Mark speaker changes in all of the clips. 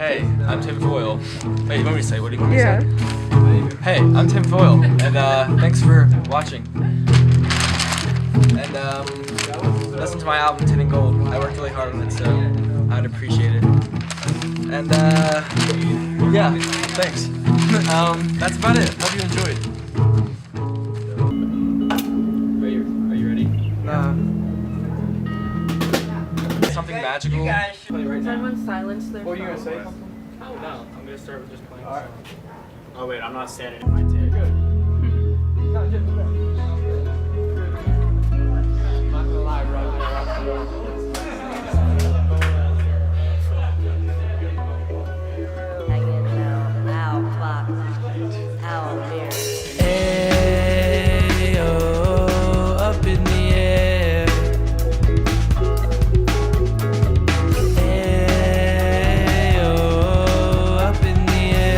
Speaker 1: Hey, I'm Tim Foyle. Wait, you want me to say? What do you want me to say? Hey, I'm Tim Foyle, and thanks for watching. And listen to my album Tin and Gold. I worked really hard on it, so I'd appreciate it. And yeah, thanks. That's about it. Hope you enjoyed. Are you ready? Nah. Something magical.
Speaker 2: Does anyone silence their phone?
Speaker 3: What are you gonna say?
Speaker 1: Oh no, I'm gonna start with just playing.
Speaker 3: Alright.
Speaker 4: Oh wait, I'm not standing in my tape.
Speaker 3: Good. Not gonna lie,
Speaker 5: Up in the air. Up in the air.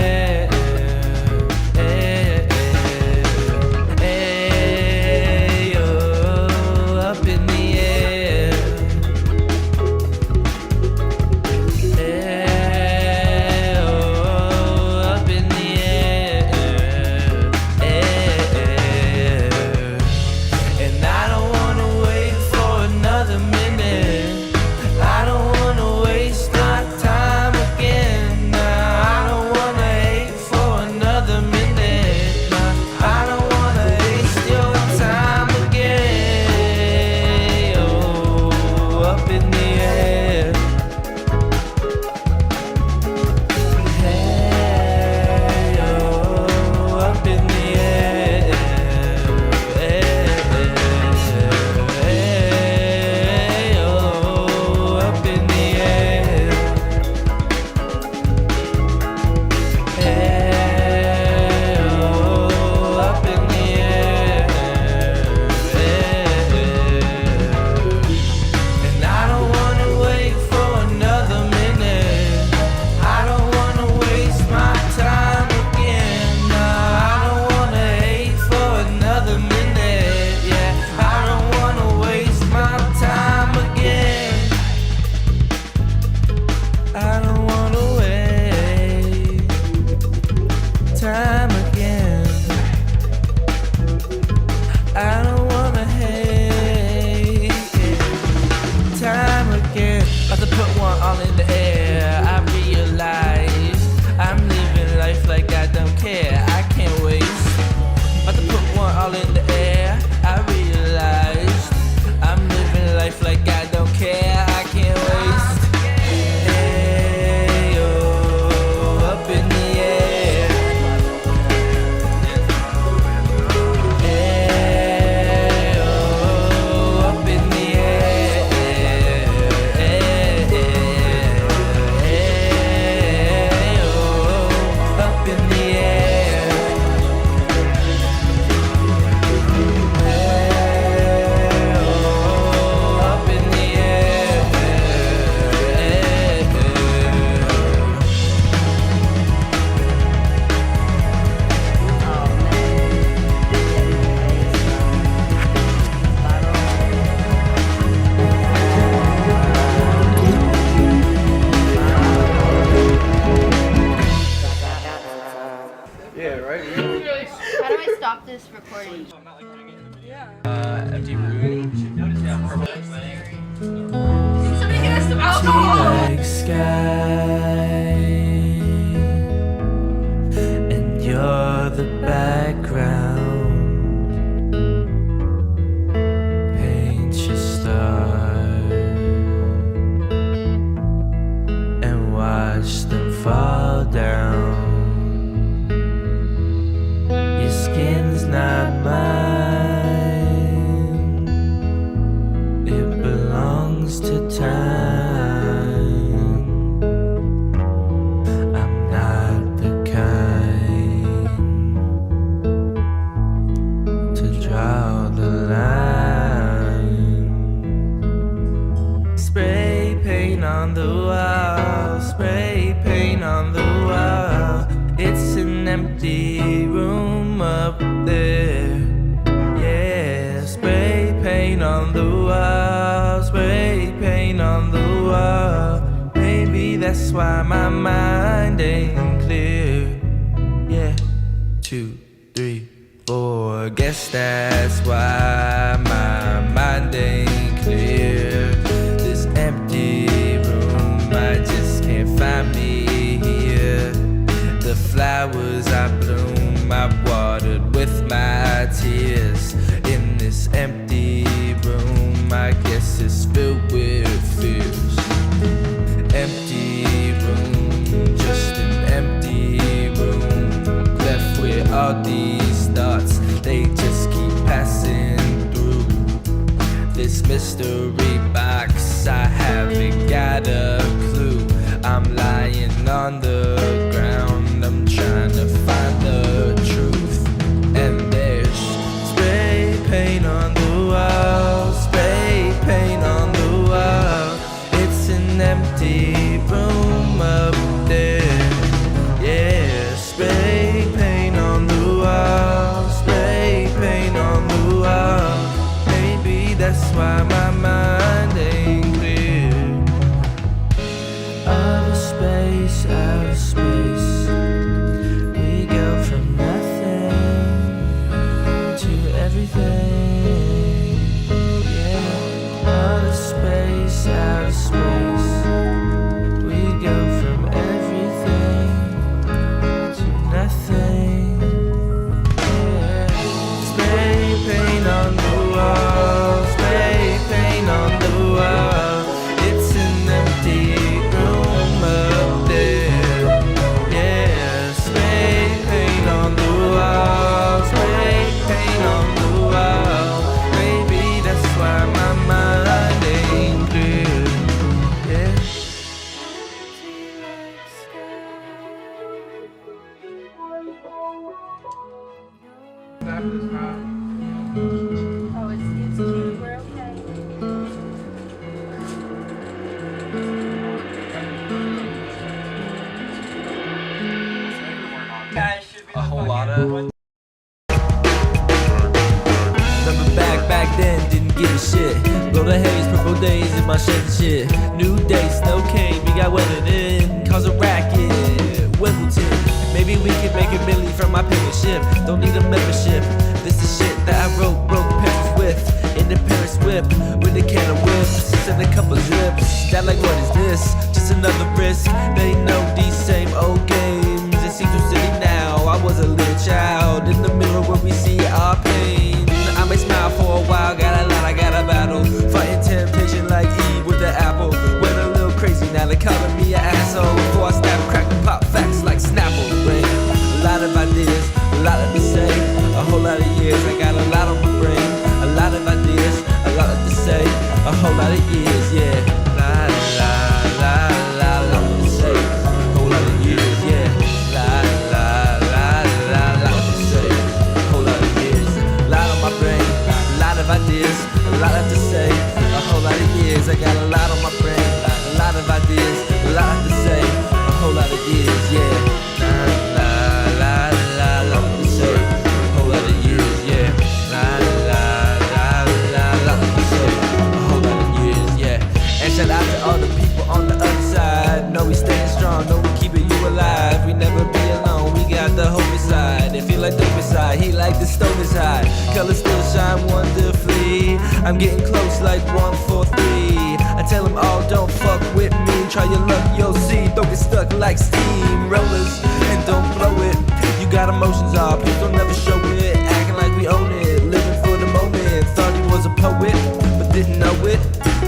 Speaker 5: Up in the air. Up in the air. And I don't wanna wait for another minute. I don't wanna waste my time again. Nah, I don't wanna wait for another minute. Nah, I don't wanna waste your time again. Oh, up in the air. Hey, oh, up in the air. Hey, oh, up in the air. Hey, oh, up in the air. And I don't wanna wait for another minute. I don't wanna waste my time again. No, I don't wanna wait for another minute. Yeah, I don't wanna waste my time again. I don't wanna wait time again. I don't wanna hate time again. About to put one all in the air. I realize I'm living life like I don't care. I can't waste. About to put one all in the air. I realize I'm living life like I don't care. I can't waste. Hey, oh, up in the air. Hey, oh, up in the air. Hey, oh, up in the air. Hey, oh, up in the air.
Speaker 3: Yeah, right?
Speaker 2: How do I stop this recording?
Speaker 1: Empty room. Yeah, perfect.
Speaker 2: Somebody get us some alcohol!
Speaker 5: Like sky, and you're the background. Paint your stars and watch them fall down. Your skin's not mine, it belongs to time. I'm not the kind to draw the line. Spray paint on the wall, spray paint on the wall. It's an empty room up there. Yeah, spray paint on the wall, spray paint on the wall. Maybe that's that's why my mind ain't clear. Yeah, 2, 3, 4. Guess that's why my mind ain't clear. This empty room, I just can't find me here. The flowers I bloom, I watered with my tears. In this empty room, I guess it's filled with fears. Empty room, just an empty room, left with all these thoughts, they just keep passing through. This mystery box, I haven't got a clue. I'm lying on the ground, I'm trying to find the truth. And there's spray paint on the wall, spray paint on the wall. It's an empty room up there. Yeah, spray paint on the wall, spray paint on the wall. Maybe that's why my mind ain't clear. Outer space, outer space. We go from nothing to everything. Yeah, outer space, outer space. We go from everything to nothing. Yeah, spray paint on the wall, spray paint on the wall. It's an empty room up there. Yeah, spray paint on the wall, spray paint on the wall. Maybe that's why my mind ain't clear. Yeah.
Speaker 2: Oh, it's cute. We're okay.
Speaker 1: A whole lot of.
Speaker 5: Remember back then, didn't give a shit. Blow the haze, purple days in my shed and shit. New day, snow came, we got weathered in. Cause a racket, Wimbledon. Maybe we could make a million from my penmanship. Don't need a membership. This is shit that I wrote, broke pencils with. In the Paris whip, with a can of whips and a couple zips. That like, what is this? Just another risk. They know these same old games. It seems so silly now. I was a little child in the mirror where we see our pain. I may smile for a while, got a lot, I got a battle. Fighting temptation like Eve with the apple. Went a little crazy, now they calling me an asshole. Before I snap, crack, and pop facts like Snapple. Brain. A lot of ideas, a lot to say. A whole lot of years, I got a lot on my brain. A lot of ideas, a lot to say. A whole lot of years, yeah. La la la la, lot to say. A whole lot of years, yeah. La la la la, lot to say. A whole lot of years, lot on my brain. A lot of ideas, a lot to say. A whole lot of years, I got a lot on my brain. A lot of ideas, a lot to say. A whole lot of years, yeah. La la la la, lot to say. A whole lot of years, yeah. La la la la, lot to say. A whole lot of years, yeah. And shout out to all the people on the other side. Know we staying strong, know we keeping you alive. We never be alone, we got the hope inside. They feel like dope inside, he like the stove is high. Colors still shine wonderfully. I'm getting close like 1, 4, 3. I tell them all don't fuck with me. Try your luck, you'll see. Don't get stuck like steamrollers and don't blow it. You got emotions, please don't never show it. Acting like we own it, living for the moment. Thought he was a poet, but didn't know it.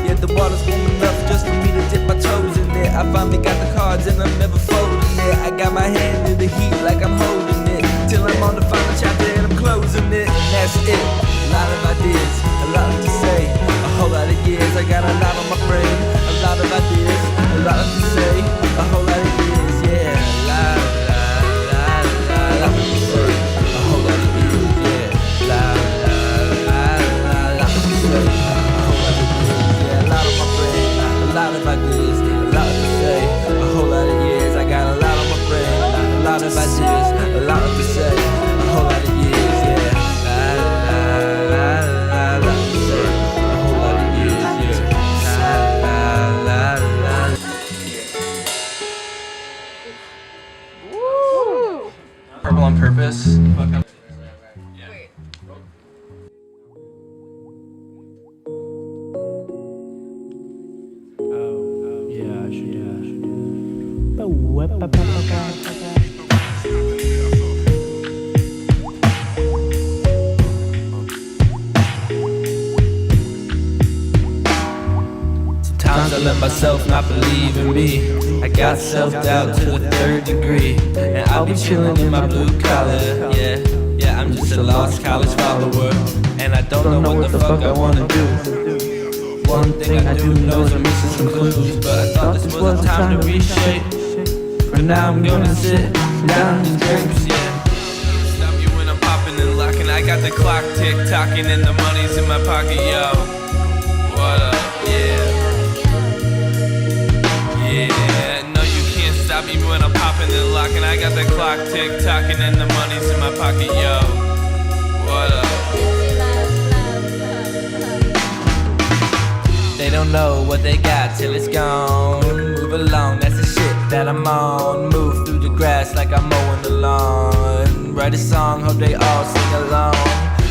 Speaker 5: Yeah, the water's warm enough just for me to dip my toes in it. I finally got the cards and I'm never folding it. I got my hand in the heat like I'm holding it. Till I'm on the final chapter and I'm closing it. And that's it. A lot of ideas, a lot to say. A whole lot of years, I got a lot on my brain. A lot of ideas, a lot to say. A whole lot of years, yeah. La la la la, lot to say. A whole lot of years, yeah. La la la la, lot to say. A whole lot of years, yeah. A lot on my brain, a lot of ideas, a lot to say. A whole lot of years, I got a lot on my brain.
Speaker 1: Purple on purpose.
Speaker 2: Wait.
Speaker 5: Yeah, I should do Sometimes I let myself not believe in me. I got self-doubt to the third degree. And I'll be chilling in my blue collar. Yeah, I'm just a lost college follower. And I don't know what the fuck I wanna do. One thing I do know is I'm missing some clues. But I thought this was a time to reshape. For now I'm gonna sit down and drinks, yeah. Stop you when I'm popping and locking. I got the clock tick-tocking and the money's in my pocket, yo. What up, yeah. Yeah, no you can't stop me when I'm popping and locking. I got the clock tick-tocking and the money's in my pocket, yo. What up? They don't know what they got till it's gone. Move along, that's the shit that I'm on. Move through the grass like I'm mowing the lawn. Write a song, hope they all sing along.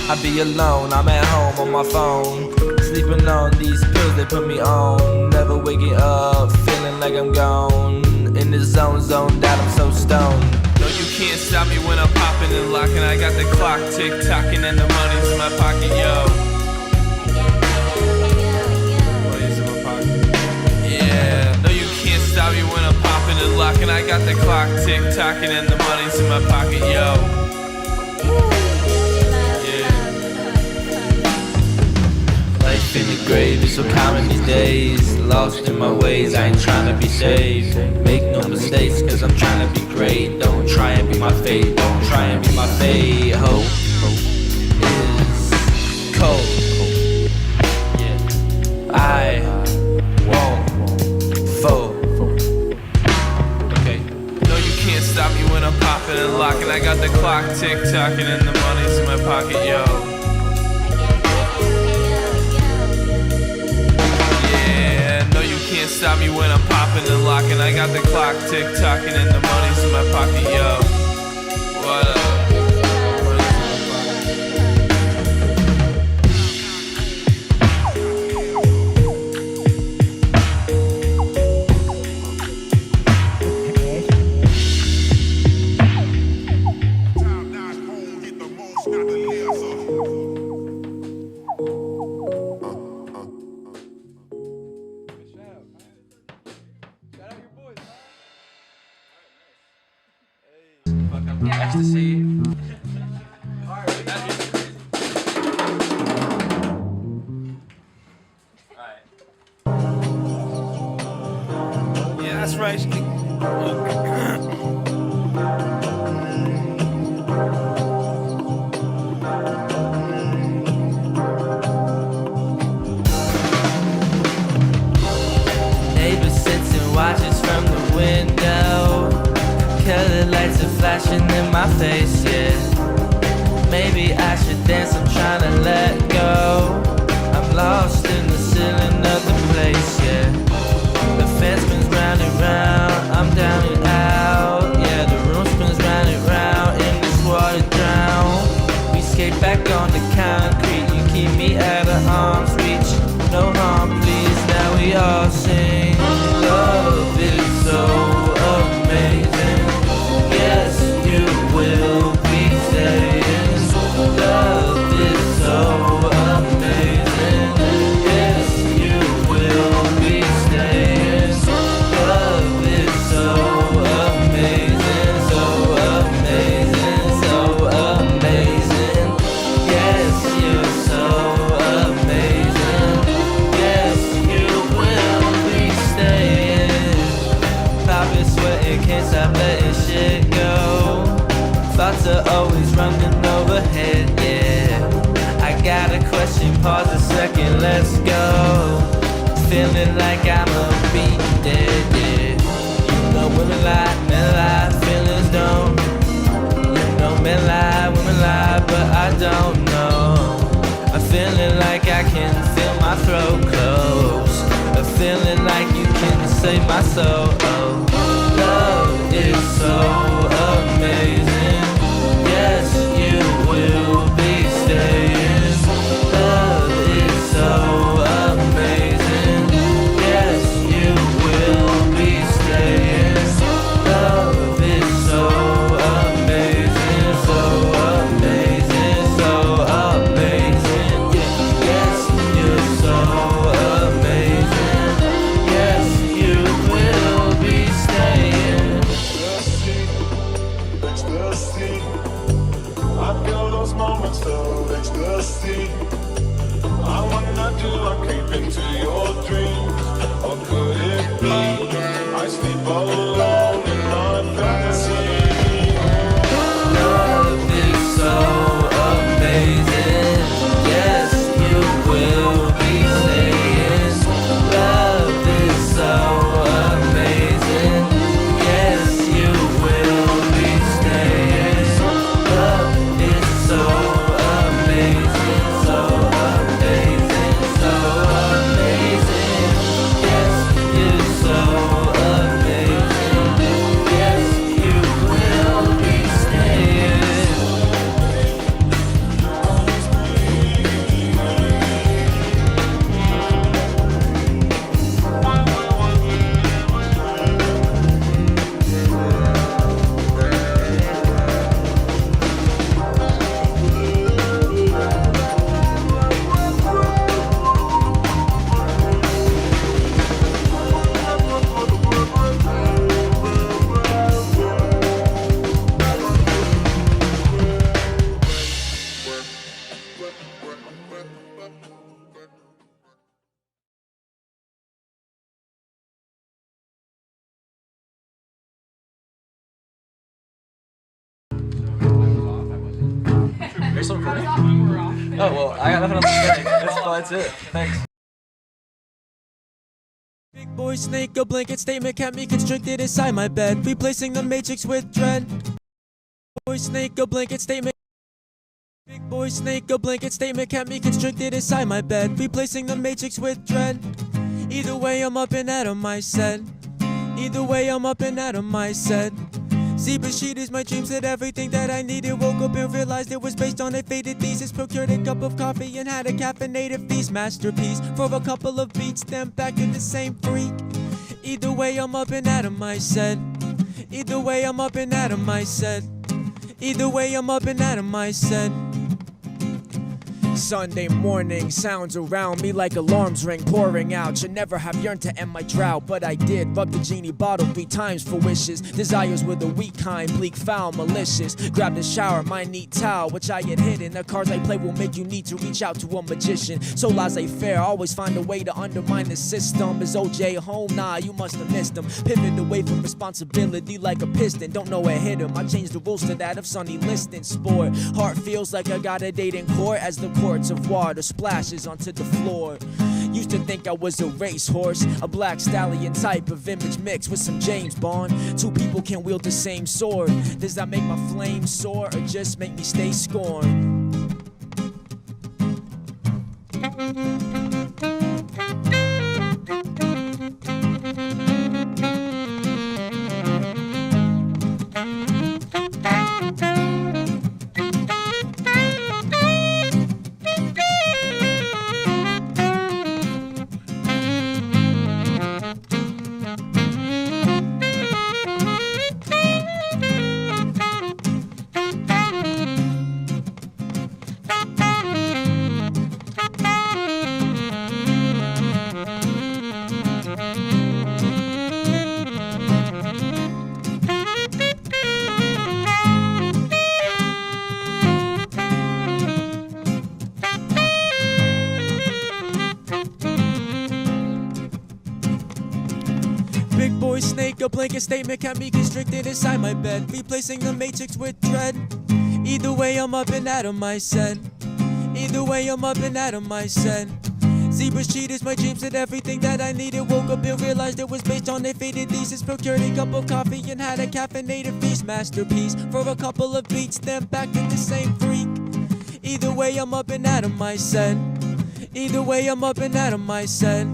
Speaker 5: I be alone, I'm at home on my phone. Sleeping on these pills they put me on. Never waking up, feeling like I'm gone. In the zone, zoned out, I'm so stoned. No, you can't stop me when I'm popping and locking. I got the clock tick-tocking and the money's in my pocket, yo. Stop me when I'm popping and locking. I got the clock tick-tocking and the money's in my pocket, yo. Yeah. Life in the grave is so common these days. Lost in my ways, I ain't trying to be saved. Make no mistakes, cause I'm trying to be great. Don't try and be my fate, don't try and be my fate. Hope is cold. Yeah. I won't fold. Stop me when I'm popping and locking. I got the clock tick-tocking and the money's in my pocket, yo. Yeah, no you can't stop me when I'm popping and locking. I got the clock tick-tocking and the money's in my pocket, yo. What up?
Speaker 1: Ecstasy.
Speaker 5: Yeah, that's right. Neighbor sits and watches from the window. Colored lights are flashing in my face, yeah. Maybe I should dance, I'm trying to let go. I'm lost in the ceiling of the place, yeah. The fence spins round and round, I'm down and out. Yeah, the room spins round and round, in this water drown. We skate back on the concrete, you keep me out of arm's reach. No harm, please, now we all sing. Love is so amazing. Yes, you will be staying. Love is so amazing. Yes, you will be staying. Love is so amazing, so amazing, so amazing. Yes, you're so amazing. Yes, you will be staying. Poppin' sweating, can't stop letting shit go. Thoughts are always running overhead, yeah. I got a question, pause a second, let's go. Feeling like I'ma be dead, yeah. You know women lie, feelings don't. You know men lie, women lie, but I don't know. I'm feeling like I can feel my throat close. I'm feeling like you can save my soul. Oh, love is so amazing.
Speaker 6: ecstasy. I feel those moments of ecstasy. I wanna do, I'm creeping to your dreams. Or could it be I sleep alone in my fantasy?
Speaker 5: Love is so amazing. Yes, you will be staying. Love is so amazing. Yes, you will be staying. Love is so amazing, so amazing, so amazing. Yes, it's so amazing. Yes, you will be staying.
Speaker 1: There's something for me? Oh, well, I got nothing else to say. That's it. Thanks.
Speaker 5: Big boy snake, a blanket statement kept me constricted inside my bed, replacing the matrix with dread. Boy snake, a blanket statement. Big boy snake, a blanket statement kept me constricted inside my bed, replacing the matrix with dread. Either way, I'm up and out of my set. Either way, I'm up and out of my set. Zebra sheet is my dreams, that everything that I needed. Woke up and realized it was based on a faded thesis. Procured a cup of coffee and had a caffeinated feast. Masterpiece for a couple of beats, then back to the same freak. Either way, I'm up and out of my set. Either way, I'm up and out of my set. Either way, I'm up and out of my set. Sunday morning, sounds around me like alarms ring, pouring out. Should never have yearned to end my drought, but I did. Rubbed the genie bottle 3 times for wishes. Desires were the weak kind, bleak, foul, malicious. Grabbed a shower, my neat towel, which I had hidden. The cards I play will make you need to reach out to a magician. So laissez-faire, always find a way to undermine the system. Is OJ home? Nah, you must have missed him. Pivot away from responsibility like a piston. Don't know what hit him. I changed the rules to that of Sonny Liston. Sport, heart feels like I got a date in court as the quarts of water splashes onto the floor. Used to think I was a racehorse, a black stallion type of image mixed with some James Bond. 2 people can wield the same sword. Does that make my flame soar or just make me stay scorned? Big boy snake, a blanket statement kept me constricted inside my bed, replacing the matrix with dread. Either way, I'm up and out of my set. Either way, I'm up and out of my set. Zebras, cheaters, my dreams and everything that I needed. Woke up and realized it was based on a faded thesis. Procured a cup of coffee and had a caffeinated feast. Masterpiece for a couple of beats, then back to the same freak. Either way, I'm up and out of my set. Either way, I'm up and out of my set.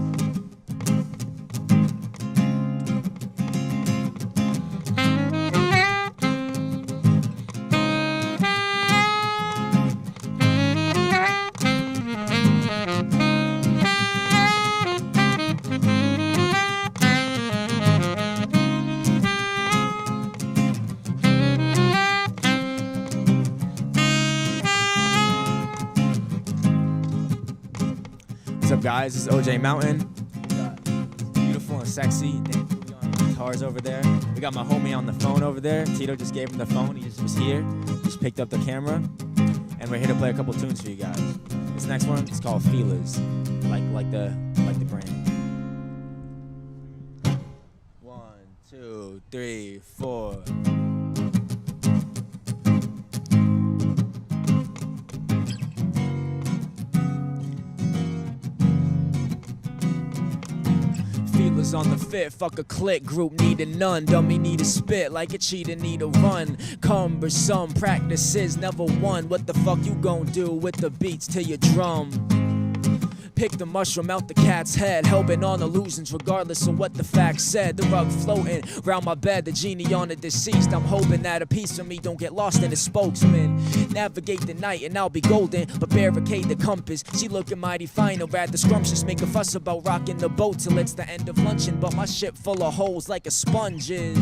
Speaker 5: What's up, guys? This is OJ Mountain. Beautiful and sexy. Guitars over there. We
Speaker 7: We got my homie on the phone over there. Tito just gave him the phone. He just was here. Just picked up the camera. And we're here to play a couple tunes for you guys. This next one is called Feelers. Like the brand. 1, 2, 3, 4. Feelers on the fit, fuck a click, group need a none. Dummy need a spit, like a cheater need a run. Cumbersome practices, never won. What the fuck you gon' do with the beats to your drum? Pick the mushroom out the cat's head, hell-bent on illusions regardless of what the facts said. The rug floating round my bed, the genie on the deceased. I'm hoping that a piece of me don't get lost in the spokesman. Navigate the night and I'll be golden, but barricade the compass. She looking mighty fine, or rather scrumptious. Make a fuss about rocking the boat till it's the end of luncheon, but my ship full of holes like a sponge is.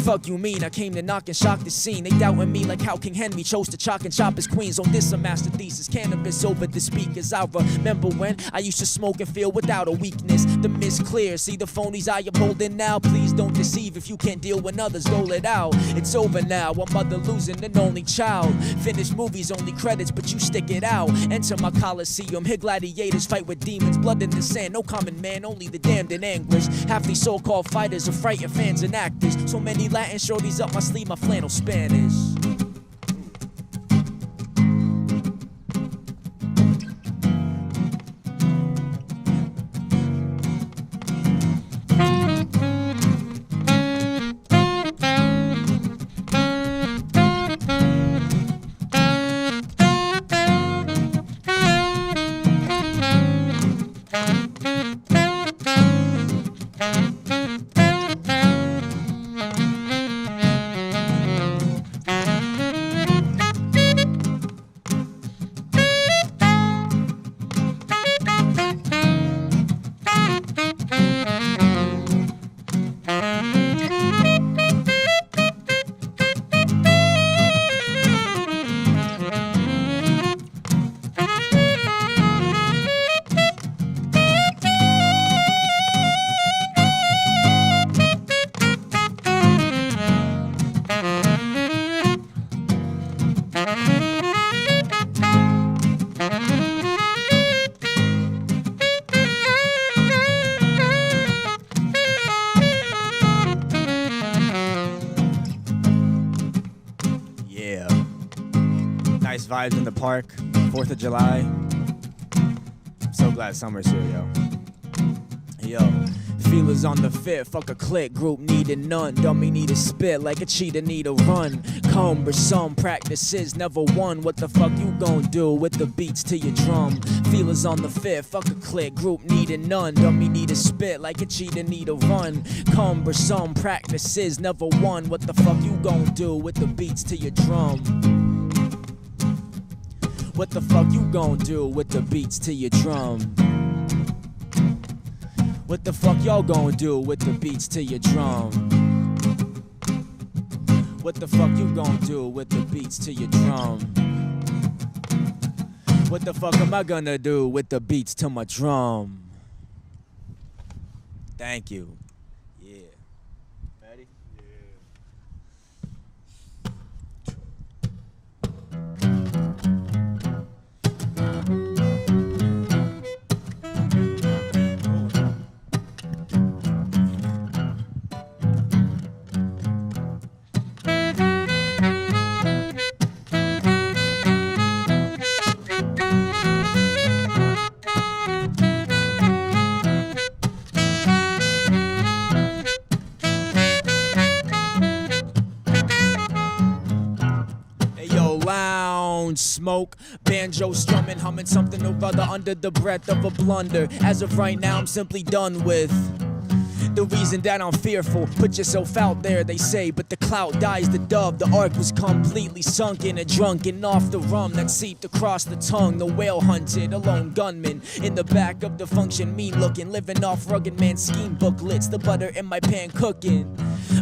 Speaker 7: Fuck you mean, I came to knock and shock the scene. They doubting me like how King Henry chose to chalk and chop his queens. On this a master thesis, cannabis over the speakers. I remember when I used to smoke and feel without a weakness. The mist clear, see the phonies I am holding now. Please don't deceive if you can't deal when others dole it out. It's over now, a mother losing an only child. Finished movies, only credits, but you stick it out. Enter my coliseum, here gladiators fight with demons. Blood in the sand, no common man, only the damned in anguish. Half these so-called fighters are frightened fans and actors. So many Latin shorties up my sleeve, my flannel Spanish. Nice vibes in the park, 4th of July. I'm so glad summer's here, yo. Feelers on the fit, fuck a click, group needin' none. Dummy need a spit, like a cheater need a run. Cumbersome practices, never won. What the fuck you gon' do with the beats to your drum? Feelers on the fit, fuck a click, group needin' none. Dummy need a spit, like a cheater need a run. Cumbersome practices, never won. What the fuck you gon' do with the beats to your drum? What the fuck you gon' do with the beats to your drum? What the fuck y'all gon' do with the beats to your drum? What the fuck you gon' do with the beats to your drum? What the fuck am I gonna do with the beats to my drum? Thank you. Yeah. Ready? Smoke, banjo strumming, humming something or other under the breath of a blunder. As of right now, I'm simply done with the reason that I'm fearful. Put yourself out there, they say, but the clout dies the dove. The ark was completely sunken and drunken off the rum that seeped across the tongue. The whale hunted, a lone gunman in the back of the function, mean looking, living off rugged man scheme booklets. The butter in my pan cooking.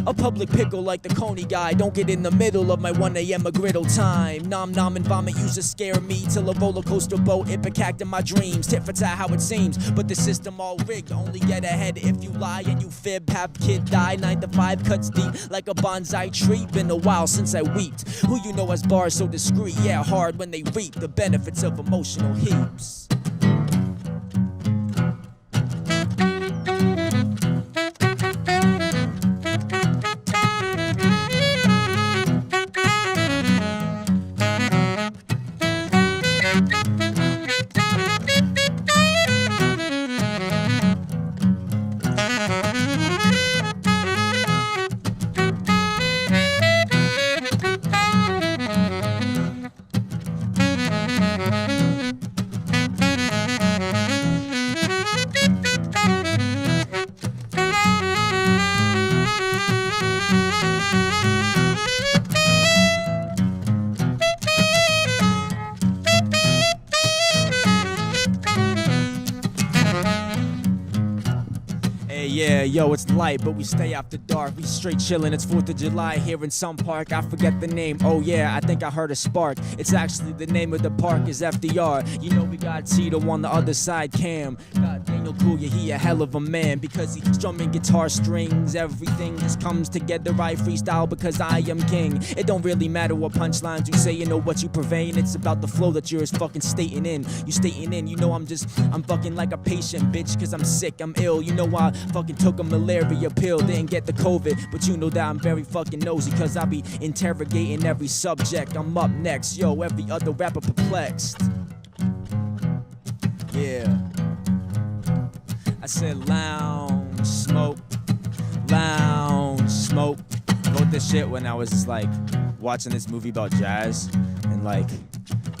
Speaker 7: A public pickle like the Coney guy. Don't get in the middle of my 1 a.m. griddle time. Nom nom and vomit used to scare me till a roller coaster boat ipecac in my dreams. Tit for tat how it seems, but the system all rigged. Only get ahead if you lie and you fib. Have kid die, 9 to 5 cuts deep like a bonsai tree. Been a while since I weeped. Who you know as bars so discreet? Yeah, hard when they reap the benefits of emotional heaps. Yeah, yo, it's light, but we stay after dark. We straight chillin', it's 4th of July here in some park. I forget the name, oh yeah, I think I heard a spark. It's actually the name of the park is FDR. You know we got Tito on the other side, Cam. Got Daniel Kuya, he a hell of a man. Because he strumming guitar strings, everything just comes together. I freestyle because I am king. It don't really matter what punchlines you say, you know what you purveying. It's about the flow that you're fucking stating in. You stating in, you know I'm fucking like a patient, bitch. Cause I'm sick, I'm ill, you know I fucking took a malaria pill, didn't get the COVID. But you know that I'm very fucking nosy, cause I be interrogating every subject. I'm up next, yo, every other rapper perplexed. Yeah. I said lounge, smoke. I wrote this shit when I was just like watching this movie about jazz. And like,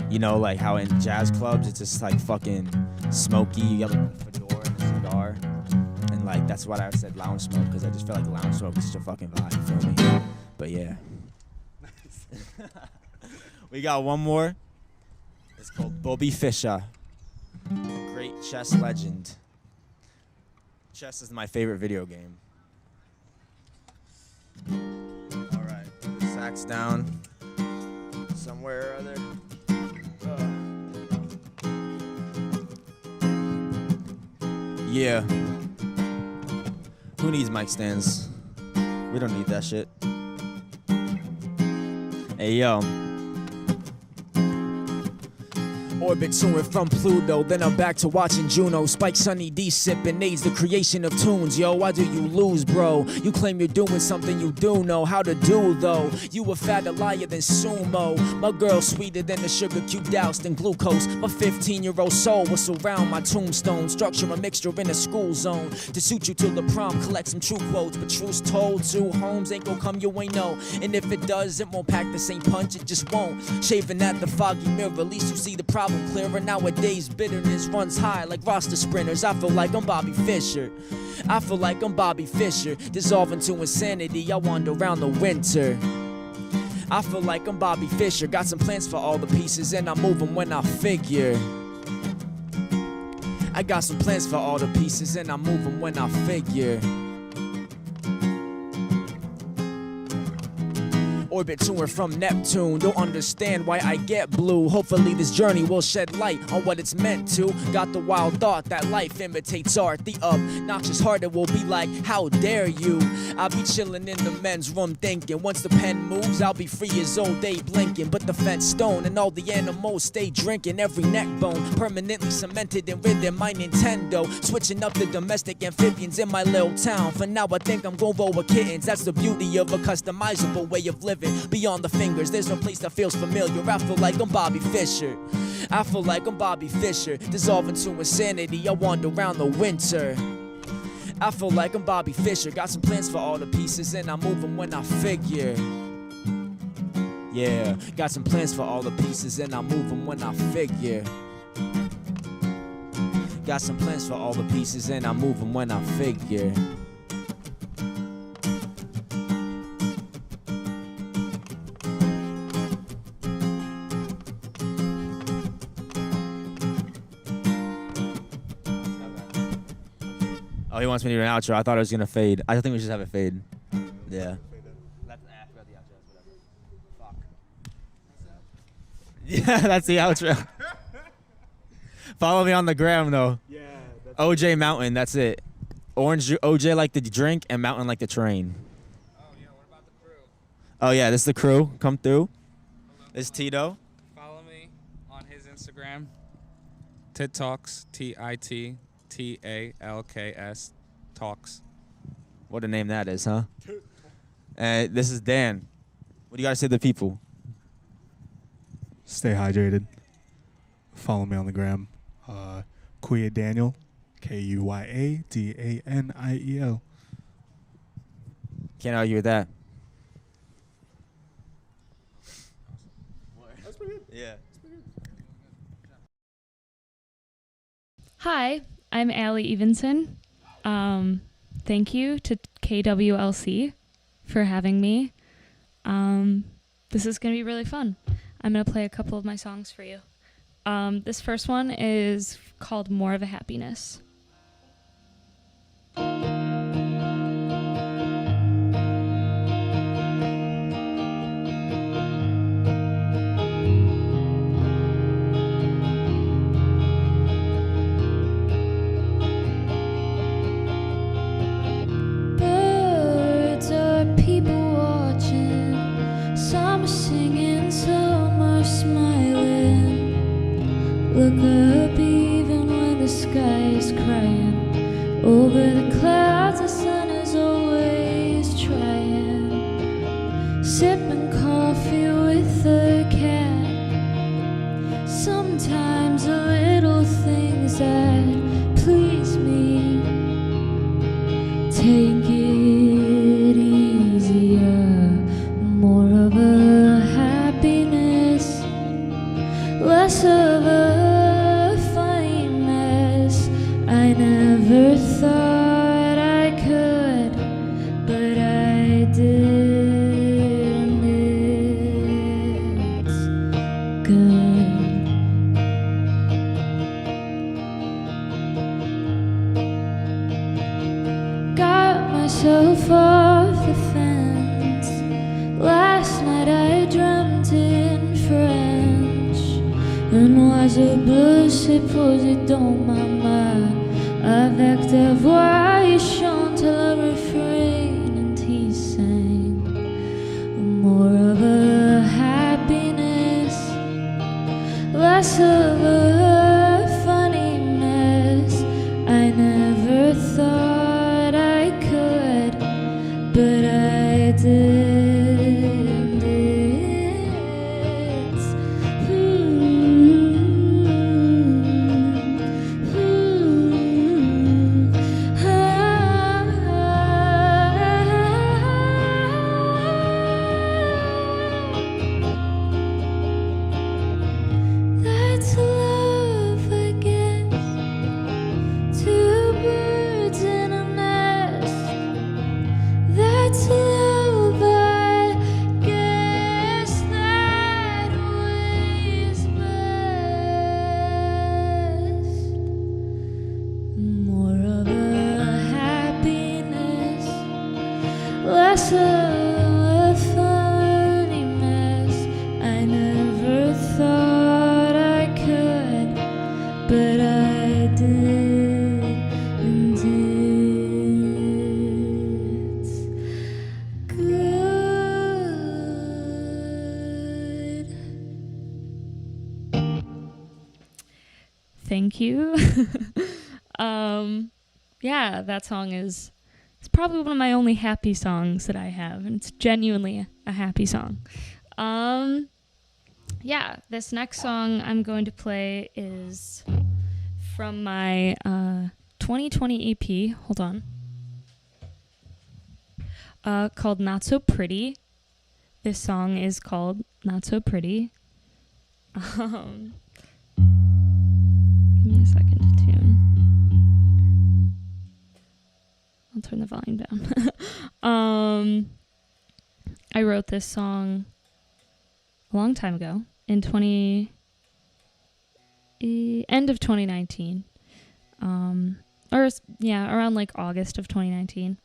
Speaker 7: you know, like how in jazz clubs it's just like fucking smoky. You got like a fedora and a cigar. Like, that's why I said lounge smoke, because I just feel like lounge smoke is such a fucking vibe for me. But yeah. We got one more. It's called Bobby Fischer. A great chess legend. Chess is my favorite video game. Alright, put the sax down. Somewhere or other. Yeah. Who needs mic stands? We don't need that shit. Hey, yo. Orbit soaring from Pluto, then I'm back to watching Juno. Spike Sunny D sipping AIDS, the creation of tunes. Yo, why do you lose, bro? You claim you're doing something you do know how to do, though. You a fatter liar than sumo. My girl sweeter than the sugar cube doused in glucose. My 15-year-old soul will surround my tombstone. Structure a mixture in a school zone. To suit you till the prom, collect some true quotes. But truth's told, two homes ain't gon' come you ain't know. And if it does, it won't pack the same punch, it just won't. Shaving at the foggy mirror, at least you see the problem clearer. Nowadays bitterness runs high like roster sprinters. I feel like I'm Bobby Fischer. Dissolving to insanity, I wander around the winter. I feel like I'm Bobby Fischer. Got some plans for all the pieces and I move them when I figure. I got some plans for all the pieces and I move them when I figure. Orbit to and from Neptune, don't understand why I get blue. Hopefully this journey will shed light on what it's meant to. Got the wild thought that life imitates art. The obnoxious heart it will be like, how dare you? I'll be chilling in the men's room thinking, once the pen moves I'll be free as old day blinking. But the fence stone and all the animals stay drinking. Every neck bone permanently cemented in rhythm. My Nintendo switching up the domestic amphibians in my little town. For now I think I'm going roll with kittens. That's the beauty of a customizable way of living. Beyond the fingers, there's no place that feels familiar. I feel like I'm Bobby Fischer. Dissolving to insanity, I wander around the winter. I feel like I'm Bobby Fischer. Got some plans for all the pieces and I move them when I figure. Yeah, got some plans for all the pieces and I move them when I figure. Got some plans for all the pieces and I move them when I figure. Oh, he wants me to do an outro. I thought it was gonna fade. I think we should have it fade. Yeah. That's after the outro. Whatever. Fuck. Yeah, that's the outro. Follow me on the gram though.
Speaker 4: Yeah. That's
Speaker 7: OJ Mountain. That's it. Orange OJ like the drink and Mountain like the train.
Speaker 3: Oh, yeah, what about the crew?
Speaker 7: Oh yeah, this is the crew. Come through. This is Tito.
Speaker 3: Follow me on his Instagram. Tit Talks, TITTALKS Talks.
Speaker 7: What a name that is, huh? And this is Dan. What do you gotta say to the people?
Speaker 8: Stay hydrated. Follow me on the gram. Kuya Daniel, KUYADANIEL.
Speaker 7: Can't argue with that.
Speaker 8: That's pretty good.
Speaker 7: Yeah.
Speaker 9: Hi, I'm Allie Evenson. Thank you to KWLC for having me. This is going to be really fun. I'm going to play a couple of my songs for you. This first one is called More of a Happiness. Birds are people watching, some are singing, some are smiling. Look up even when the sky is crying. Over the clouds the sun is always trying. Sipping coffee with a cat. Sometimes the little things that please me. Take it easier. More of a happiness, less of a funny mess. I never thought I could, but I did, and it's good. Got myself off the fence. Last night I dreamt in French. Un oiseau bleu s'est posé dans ma main. Avec ta voix il chante le refrain, and he sang more of a happiness, less of a funny mess. I never thought I could, but I did. That's love, I guess. Two birds in a nest. That's love, I guess. That way is best. More of a happiness, less of a funny mess. I never thought I could, but I did, and it's good. Thank you. Yeah, that song is, it's probably one of my only happy songs that I have, and it's genuinely a happy song. Yeah, this next song I'm going to play is from my 2020 EP. Hold on. Called Not So Pretty. This song is called Not So Pretty. Give me a second to tune. I'll turn the volume down. I wrote this song a long time ago in end of 2019. Around like August of 2019.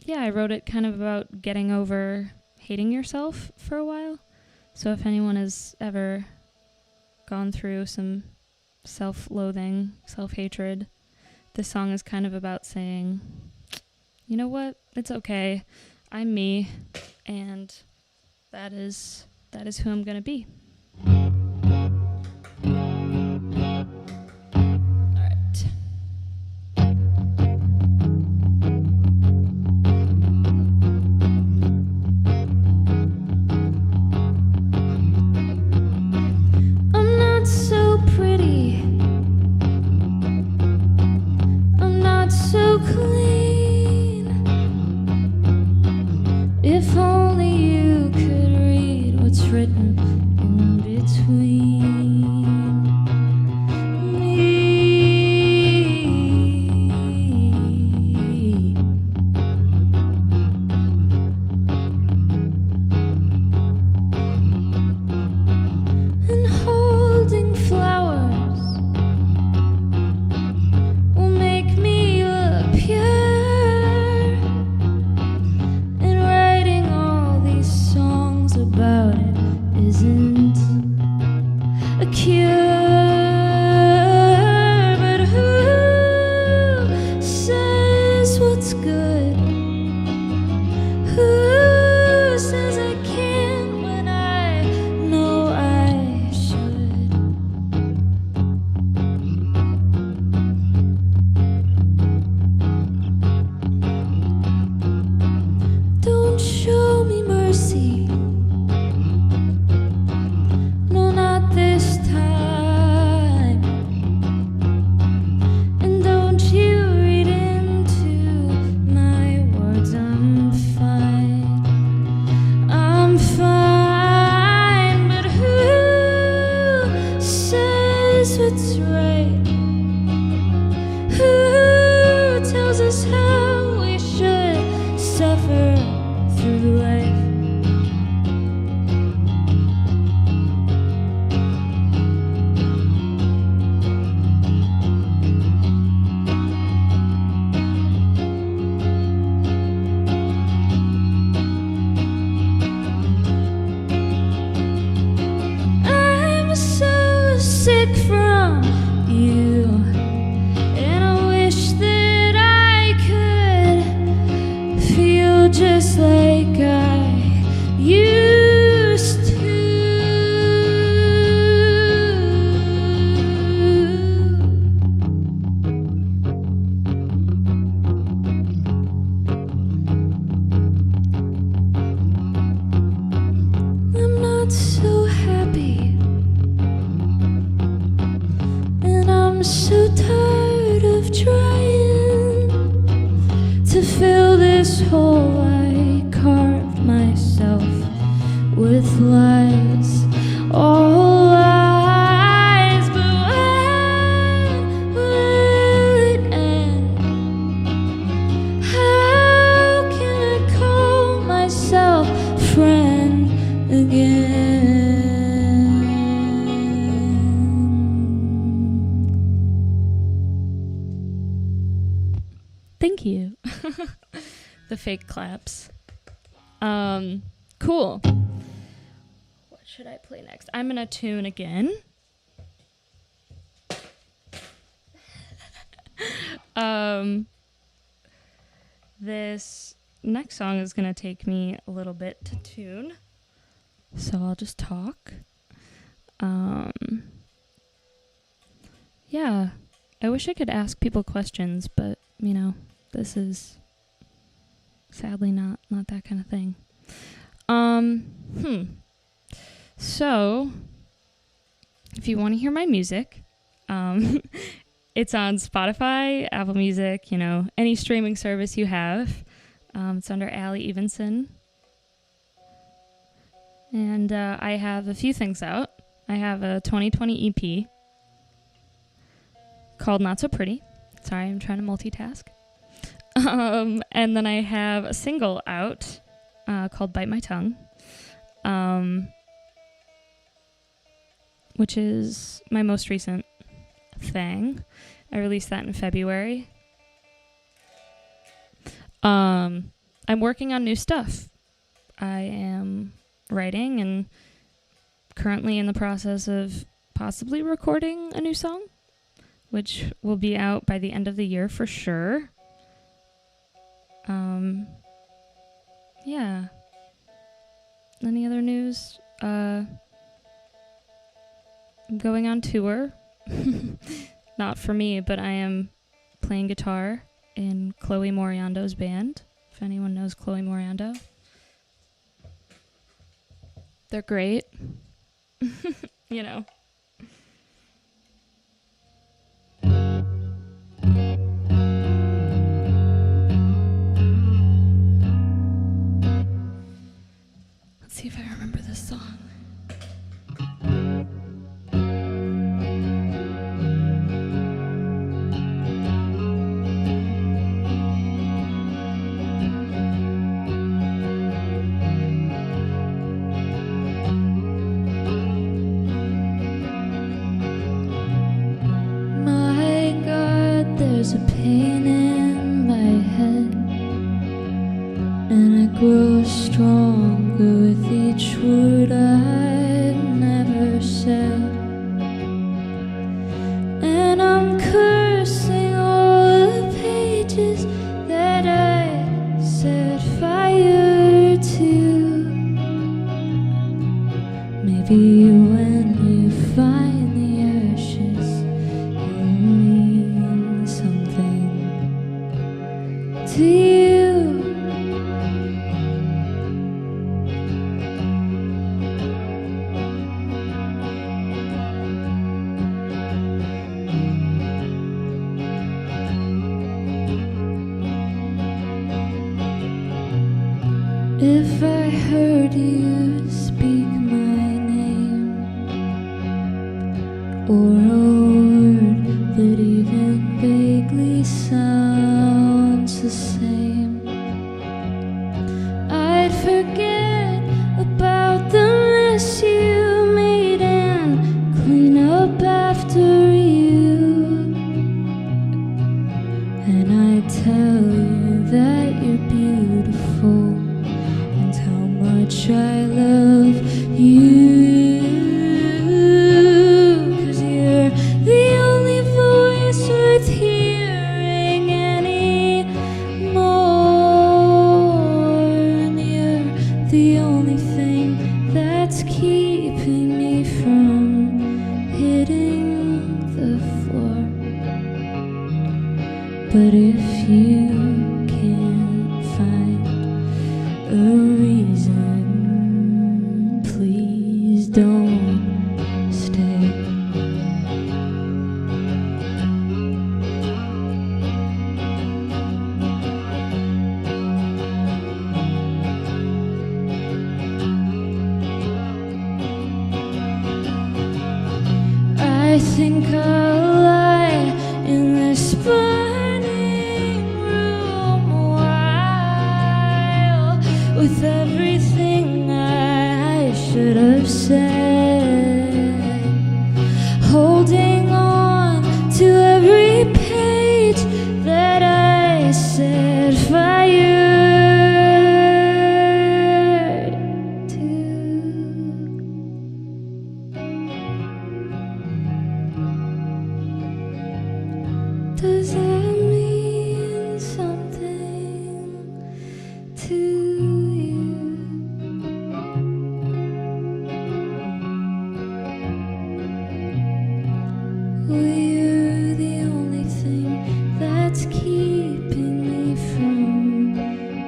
Speaker 9: yeah, I wrote it kind of about getting over hating yourself for a while. So if anyone has ever gone through some self-loathing, self-hatred, this song is kind of about saying, you know what, it's okay, I'm me, and that is who I'm gonna be. Alright. I'm not so pretty, I'm not so clean. If only you could read what's written in between me and holding flowers will make me look pure, and writing all these songs about it isn't a cure. But who says what's good? Who says I can't when I know I should? Don't show me mercy, no, not this time. And don't you read into my words, I'm fine, I'm fine. But who says what's right? Who tells us how we should suffer through life? I'm so sick from you, and I wish that I could feel just like I used to. I'm not so happy, and I'm so tired of trying to fill this hole I carved myself with lies, all lies. But when will it end? How can I call myself friend again? Thank you. The fake claps. Cool. What should I play next? I'm gonna tune again. This next song is gonna take me a little bit to tune, so I'll just talk. Yeah, I wish I could ask people questions, but you know, this is sadly not that kind of thing. So if you want to hear my music, it's on Spotify, Apple Music, you know, any streaming service you have. It's under Allie Evenson. And I have a few things out. I have a 2020 EP called Not So Pretty. Sorry, I'm trying to multitask. And then I have a single out called Bite My Tongue, which is my most recent thing. I released that in February. I'm working on new stuff. I am writing and currently in the process of possibly recording a new song, which will be out by the end of the year for sure. Yeah. Any other news? I'm going on tour. Not for me, but I am playing guitar in Chloe Moriando's band, if anyone knows Chloe Moriando. They're great. You know. Let's see if I remember this song.
Speaker 10: There's a pain in my head, and I grow stronger with each word I've never said. And I'm cursing all the pages that I set fire to. Maybe when you find the ashes, to you. If I heard you speak my name, or a word that even vaguely sounds the same, I'd forget about the mess you made and clean up after you. And I'd tell you that you're beautiful and how much I love you. 'Cause you're the only voice worth hearing anymore. And you're the only thing that's keeping me from hitting the floor. But if you can't find a reason, please don't stay. I think I'll lie in this burning room a while with everything I should have said, holding on to every page that I set fire to. Does that mean something to you? Well, you're the only thing that's keeping me from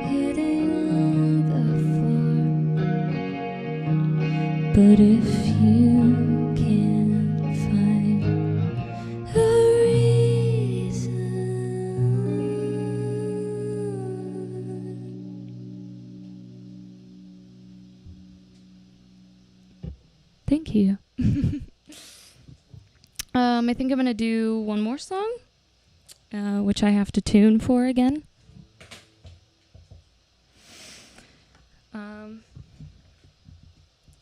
Speaker 10: hitting the floor. But if you can't find a reason,
Speaker 9: Thank you. I think I'm going to do one more song, which I have to tune for again. All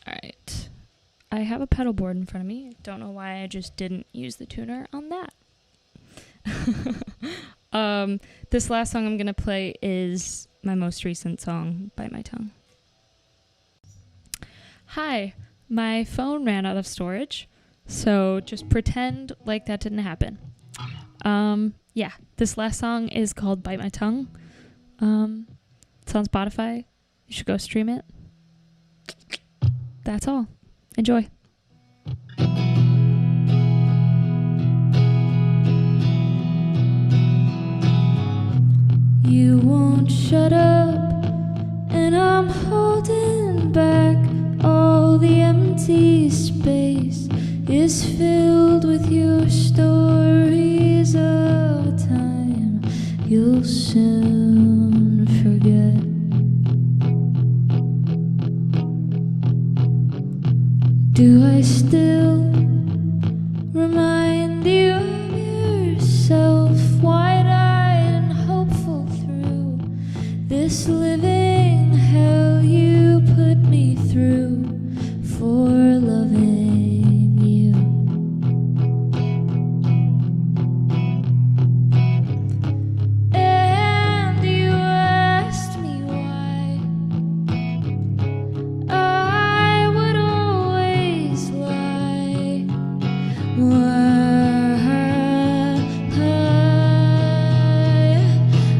Speaker 9: right. I have a pedal board in front of me. Don't know why I just didn't use the tuner on that. This last song I'm going to play is my most recent song, Bite My Tongue. Hi, my phone ran out of storage, so just pretend like that didn't happen. Yeah, this last song is called Bite My Tongue. It's on Spotify. You should go stream it. That's all. Enjoy.
Speaker 10: You won't shut up, and I'm holding back. All the empty space is filled with your stories of a time you'll soon forget. Do I still remind you of yourself, wide-eyed and hopeful through this living hell you put me through for loving you? And you asked me why I would always lie.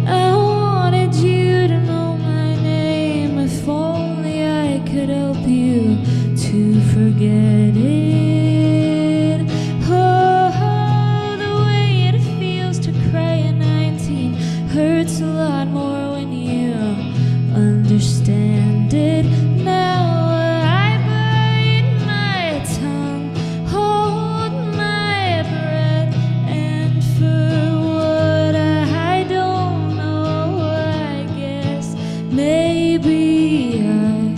Speaker 10: I wanted you to know my name. If only I could help you to forget it. Oh, the way it feels to cry at 19 hurts a lot more when you understand it. Now I bite my tongue, hold my breath, and for what I don't know, I guess maybe I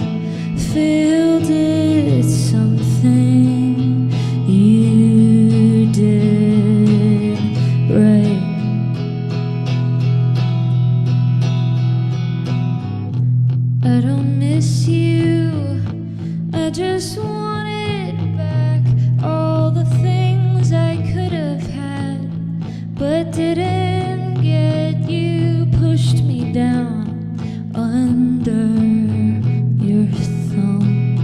Speaker 10: filled it something you did right. I don't miss you, I just wanted back all the things I could have had, but didn't get. You pushed me down under your thumb.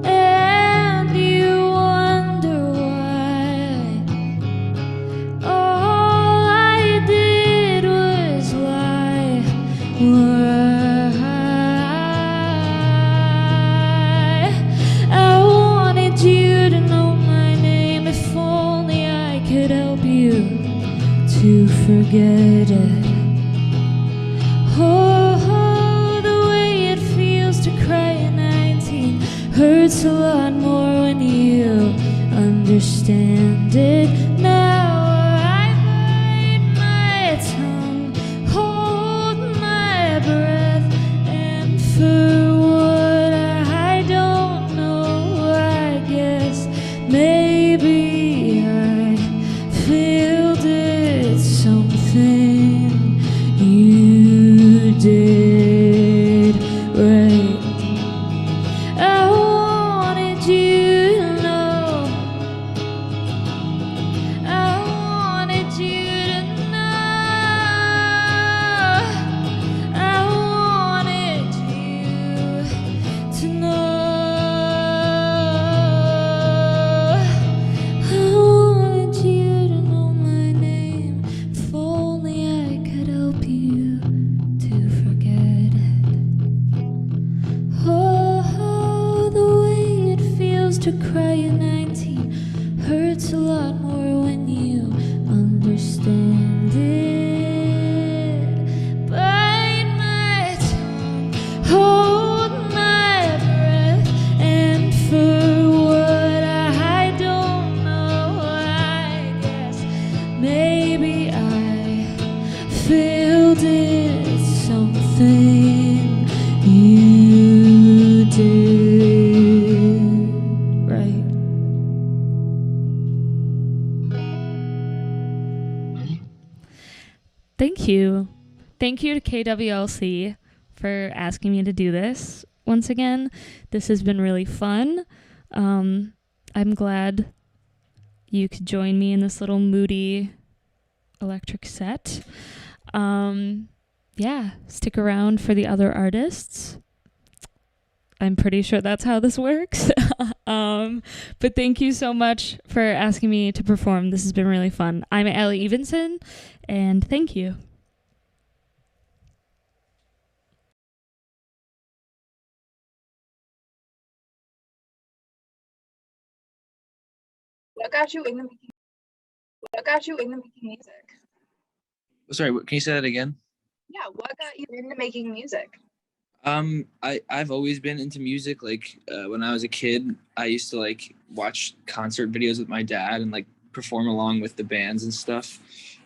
Speaker 10: And you wonder why all I did was lie. I wanted you to know my name. If only I could help you to forget it. Oh, the way it feels to cry at 19 hurts a lot more when you understand it. Now I bite my tongue, hold my breath, and for what I don't know, I guess maybe I filled it something you did right. I wanted you to know, I wanted you to know, I wanted you to know, I wanted you to know my name. If only I could help you to forget it. Oh, the way it feels to cry at 19 hurts a lot more when you understand it. Bite my tongue, hold my breath, and for what I don't know, I guess maybe I filled it something you did right.
Speaker 9: Thank you. Thank you to KWLC for asking me to do this once again. This has been really fun. I'm glad you could join me in this little moody electric set. Yeah, stick around for the other artists. I'm pretty sure that's how this works. But thank you so much for asking me to perform. This has been really fun. I'm Allie Evenson, and thank you.
Speaker 2: What got you into making? What got you into making music?
Speaker 11: Sorry, can you say that again?
Speaker 2: Yeah, what got you into making music?
Speaker 11: I've always been into music. Like when I was a kid, I used to like watch concert videos with my dad and like perform along with the bands and stuff.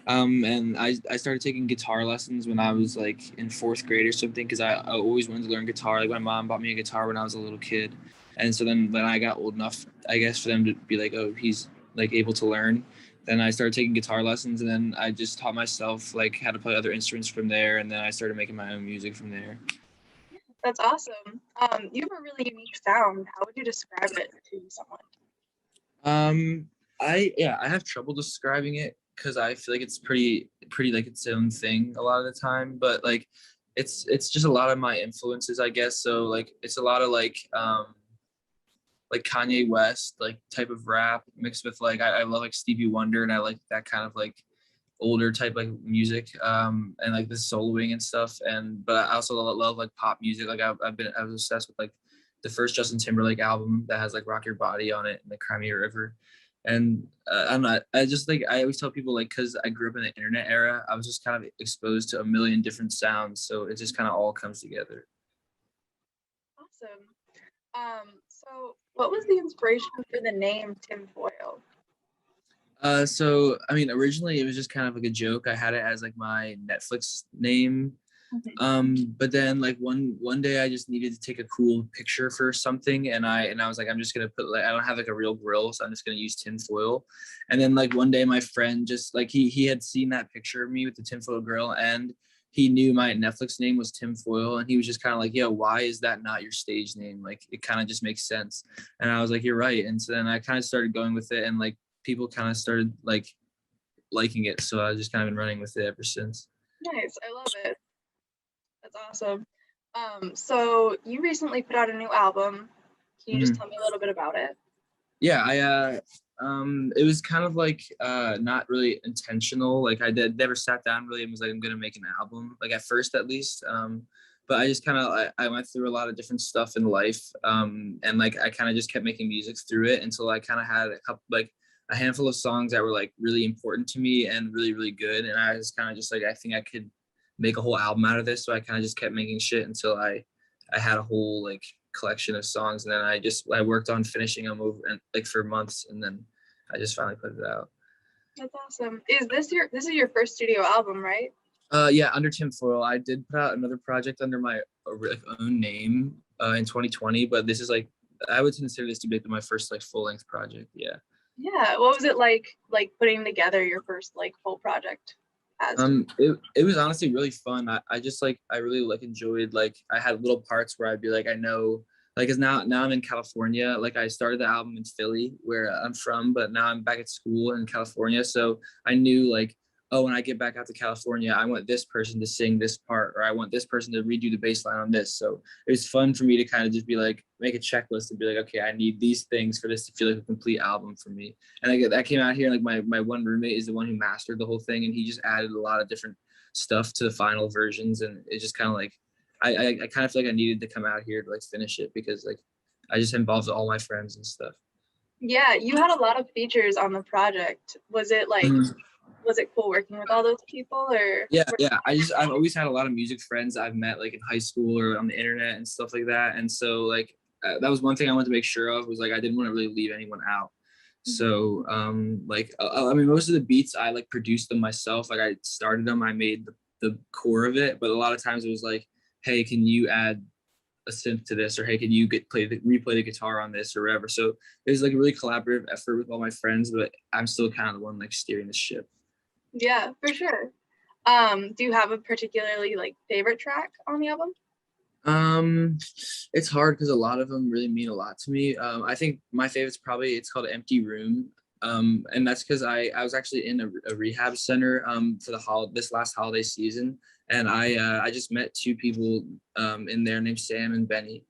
Speaker 11: And I started taking guitar lessons when I was like in 4th grade or something because I always wanted to learn guitar. Like my mom bought me a guitar when I was a little kid, and so then when I got old enough, I guess for them to be like, oh, he's like able to learn. Then I started taking guitar lessons, and then I just taught myself like how to play other instruments from there, and then I started making my own music from there.
Speaker 2: That's awesome. You have a really unique sound. How would you describe it to someone?
Speaker 11: I have trouble describing it because I feel like it's pretty like its own thing a lot of the time. But like, it's just a lot of my influences, I guess. So like, it's a lot of like Kanye West like type of rap mixed with like I love like Stevie Wonder, and I like that kind of like older type like music and like the soloing and stuff, and but I also love like pop music. Like I was obsessed with like the first Justin Timberlake album that has like Rock Your Body on it and the Crimea River. And I just like I always tell people like because I grew up in the internet era, I was just kind of exposed to a million different sounds, so it just kind of all comes together.
Speaker 2: Awesome. So what was the inspiration for the name Tinfoil?
Speaker 11: So I mean, originally it was just kind of like a joke. I had it as like my Netflix name. But then like one day I just needed to take a cool picture for something, and I was like, I'm just gonna put like I don't have like a real grill, so I'm just gonna use tinfoil. And then like one day my friend just like he had seen that picture of me with the tinfoil grill, and he knew my Netflix name was Tinfoil, and he was just kind of like, yo, why is that not your stage name? Like it kind of just makes sense. And I was like, you're right. And so then I kind of started going with it, and like people kind of started like liking it, so I just kind of been running with it ever since.
Speaker 2: Nice, I love it. That's awesome. So you recently put out a new album. Can you just tell me a little bit about it?
Speaker 11: Yeah, it was kind of like not really intentional. Like I never sat down really and was like, I'm gonna make an album, like at first at least. But I just kind of I went through a lot of different stuff in life, and like I kind of just kept making music through it until I kind of had a handful of songs that were like really important to me and really really good, and I was kind of just like, I think I could make a whole album out of this. So I kind of just kept making shit until I had a whole like collection of songs, and then I worked on finishing them over and like for months, and then I just finally put it out.
Speaker 2: That's awesome. Is this your first studio album, right?
Speaker 11: Yeah, under Tinfoil. I did put out another project under my like, own name in 2020, but this is like I would consider this to be like, my first like full length project. Yeah.
Speaker 2: Yeah. What was it like putting together your first like full project?
Speaker 11: It was honestly really fun. I just like I really like enjoyed like I had little parts where I'd be like I know like cause now I'm in California. Like I started the album in Philly where I'm from, but now I'm back at school in California. So I knew like, oh, when I get back out to California, I want this person to sing this part, or I want this person to redo the bass line on this. So it was fun for me to kind of just be like, make a checklist and be like, okay, I need these things for this to feel like a complete album for me. And like that came out here, like my one roommate is the one who mastered the whole thing, and he just added a lot of different stuff to the final versions. And it just kind of like, I kind of feel like I needed to come out here to like finish it because like I just involved all my friends and stuff.
Speaker 2: Yeah, you had a lot of features on the project. Was it like was it cool working with all those people or?
Speaker 11: Yeah. I've always had a lot of music friends I've met like in high school or on the internet and stuff like that. And so like that was one thing I wanted to make sure of, was like I didn't want to really leave anyone out. So like I mean most of the beats I like produced them myself. Like I started them, I made the core of it, but a lot of times it was like, hey, can you add a synth to this, or hey, can you replay the guitar on this or whatever. So it was like a really collaborative effort with all my friends, but I'm still kind of the one like steering the ship.
Speaker 2: Yeah, for sure. Do you have a particularly like favorite track on the album?
Speaker 11: It's hard because a lot of them really mean a lot to me. I think my favorite's probably, it's called Empty Room. And that's because I was actually in a rehab center for this last holiday season, and I just met two people in there named Sam and Benny,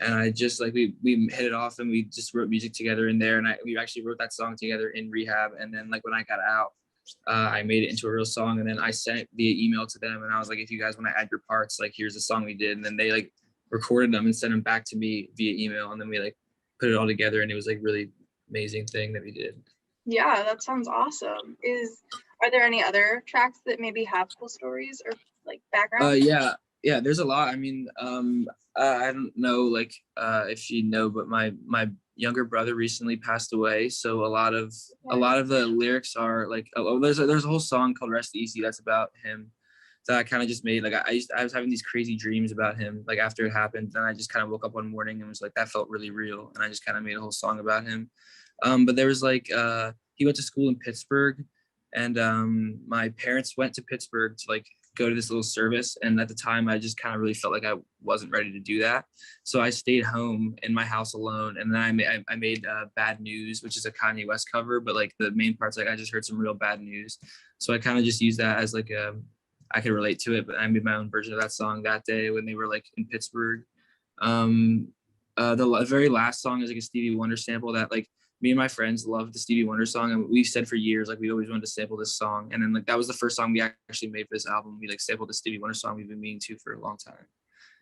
Speaker 11: and I just like we hit it off and we just wrote music together in there, and we actually wrote that song together in rehab, and then like when I got out, I made it into a real song, and then I sent it via email to them, and I was like, if you guys want to add your parts, like here's the song we did, and then they like recorded them and sent them back to me via email, and then we like put it all together, and it was like really amazing thing that we did.
Speaker 2: Yeah, that sounds awesome. Are there any other tracks that maybe have cool stories or like background?
Speaker 11: Yeah, there's a lot. I mean, I don't know like if you know, but my younger brother recently passed away, so a lot of the lyrics are like, there's a whole song called Rest Easy that's about him that I kind of just made. Like I was having these crazy dreams about him like after it happened, and I just kind of woke up one morning and was like, that felt really real, and I just kind of made a whole song about him. But there was like he went to school in Pittsburgh, and my parents went to Pittsburgh to like go to this little service, and at the time I just kind of really felt like I wasn't ready to do that, so I stayed home in my house alone, and then I made Bad News, which is a Kanye West cover, but like the main parts, like I just heard some real bad news, so I kind of just used that as like I could relate to it, but I made my own version of that song that day when they were like in Pittsburgh. The very last song is like a Stevie Wonder sample that like me and my friends loved the Stevie Wonder song, and we've said for years like we always wanted to sample this song, and then like that was the first song we actually made for this album. We like sampled the Stevie Wonder song we've been meaning to for a long time.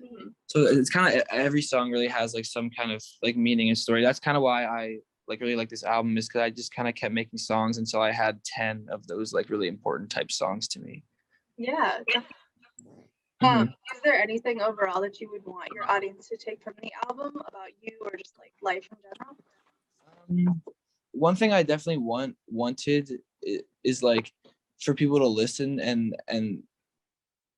Speaker 11: Mm-hmm. So it's kind of every song really has like some kind of like meaning and story. That's kind of why I like really like this album, is because I just kind of kept making songs until I had 10 of those like really important type songs to me.
Speaker 2: Yeah, definitely. Is there anything overall that you would want your audience to take from the album about you or just like life in general?
Speaker 11: One thing I definitely wanted is like for people to listen and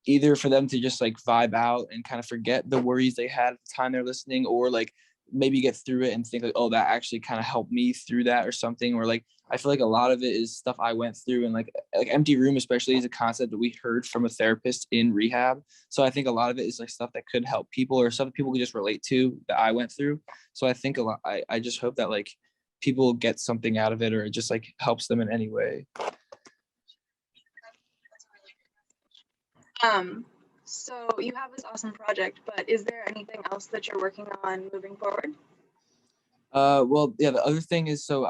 Speaker 11: either for them to just like vibe out and kind of forget the worries they had at the time they're listening, or like maybe get through it and think like, oh, that actually kind of helped me through that or something. Or like I feel like a lot of it is stuff I went through, and like Empty Room especially is a concept that we heard from a therapist in rehab. So I think a lot of it is like stuff that could help people or stuff that people could just relate to that I went through. So I think I just hope that like people get something out of it, or it just like helps them in any way.
Speaker 2: So you have this awesome project, but is there anything else that you're working on moving forward?
Speaker 11: Well, yeah, the other thing is, so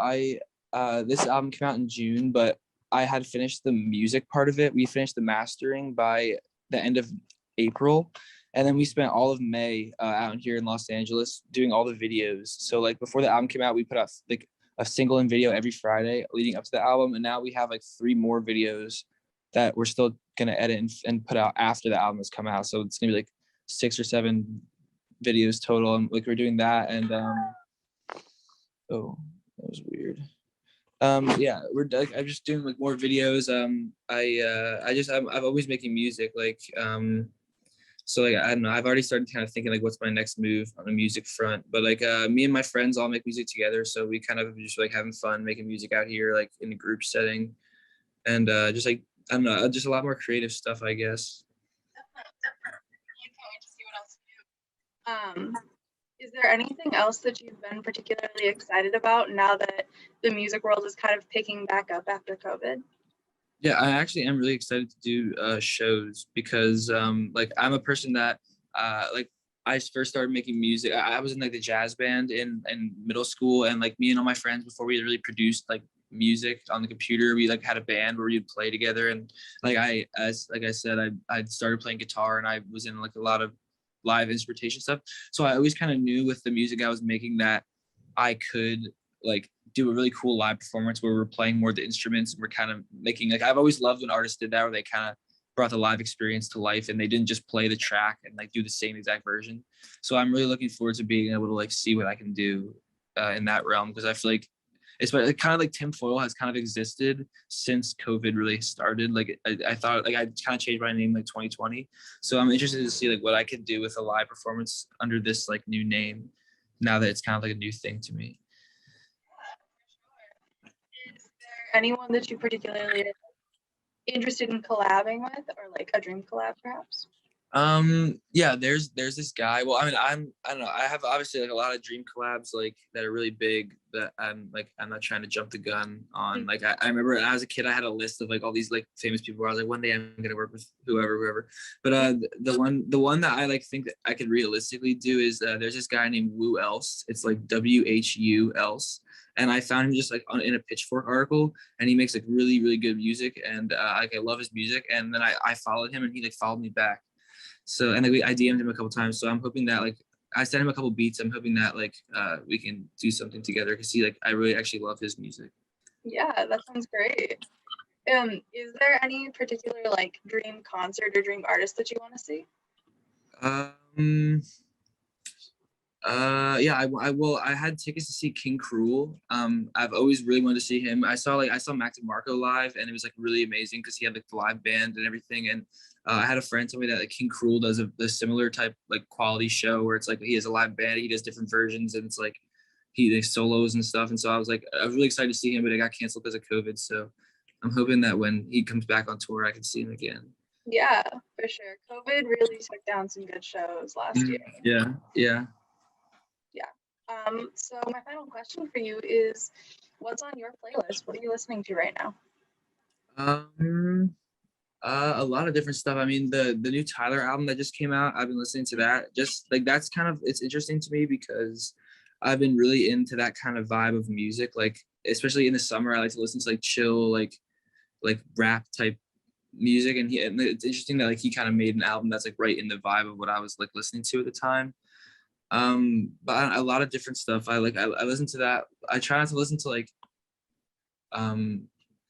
Speaker 11: this album came out in June, but I had finished the music part of it. We finished the mastering by the end of April, and then we spent all of May out here in Los Angeles doing all the videos. So like before the album came out, we put out like a single and video every Friday leading up to the album, and now we have like 3 more videos that we're still gonna edit and put out after the album has come out. So it's gonna be like 6 or 7 videos total, and like we're doing that. And oh, that was weird. Yeah, I'm just doing like more videos. I'm always making music, like so like I don't know, I've already started kind of thinking like what's my next move on the music front, but like me and my friends all make music together, so we kind of just like having fun making music out here like in a group setting, and just like I don't know, just a lot more creative stuff, I guess.
Speaker 2: Is there anything else that you've been particularly excited about now that the music world is kind of picking back up after COVID?
Speaker 11: Yeah, I actually am really excited to do shows, because like I'm a person that like I first started making music. I was in like the jazz band in middle school, and like me and all my friends, before we really produced like music on the computer, we like had a band where we'd play together. And like I said, I started playing guitar, and I was in like a lot of live instrumentation stuff. So I always kind of knew with the music I was making that I could like do a really cool live performance where we're playing more of the instruments, and we're kind of making like, I've always loved when artists did that, where they kind of brought the live experience to life and they didn't just play the track and like do the same exact version. So I'm really looking forward to being able to like see what I can do in that realm, because I feel like it's kind of like tinfoil has kind of existed since COVID really started. Like I thought like I kind of changed my name like 2020. So I'm interested to see like what I could do with a live performance under this like new name, now that it's kind of like a new thing to me.
Speaker 2: Is there anyone that you particularly interested in collabing with, or like a dream collab perhaps?
Speaker 11: Yeah, there's this guy. Well, I mean, I don't know. I have obviously like a lot of dream collabs like that are really big that I'm not trying to jump the gun on. Like I remember as a kid I had a list of like all these like famous people where I was like one day I'm gonna work with whoever. But the one that I like think that I could realistically do is there's this guy named Wu Else. It's like WHU Else. And I found him just like in a Pitchfork article, and he makes like really good music, and like I love his music. And then I followed him, and he like followed me back. So and like I DM'd him a couple times. So I'm hoping that like I sent him a couple beats. I'm hoping that like we can do something together because I really actually love his music.
Speaker 2: Yeah, that sounds great. Is there any particular like dream concert or dream artist that you want to see?
Speaker 11: Yeah, I will. I had tickets to see King Cruel. I've always really wanted to see him. I saw Mac DeMarco live, and it was like really amazing because he had like the live band and everything. And I had a friend tell me that like King Cruel does a similar type like quality show where it's like he has a live band, he does different versions, and it's like he does solos and stuff. And so I was really excited to see him, but it got canceled because of COVID. So I'm hoping that when he comes back on tour, I can see him again.
Speaker 2: Yeah, for sure. COVID really took down some good shows last year.
Speaker 11: Yeah.
Speaker 2: Yeah. So my final question for you is, what's on your playlist? What are you listening to right now?
Speaker 11: A lot of different stuff. I mean, the new Tyler album that just came out, I've been listening to that. Just like that's kind of it's interesting to me because I've been really into that kind of vibe of music. Like especially in the summer, I like to listen to like chill, like rap type music. And it's interesting that like he kind of made an album that's like right in the vibe of what I was like listening to at the time. But a lot of different stuff. I listen to that. I try not to listen to like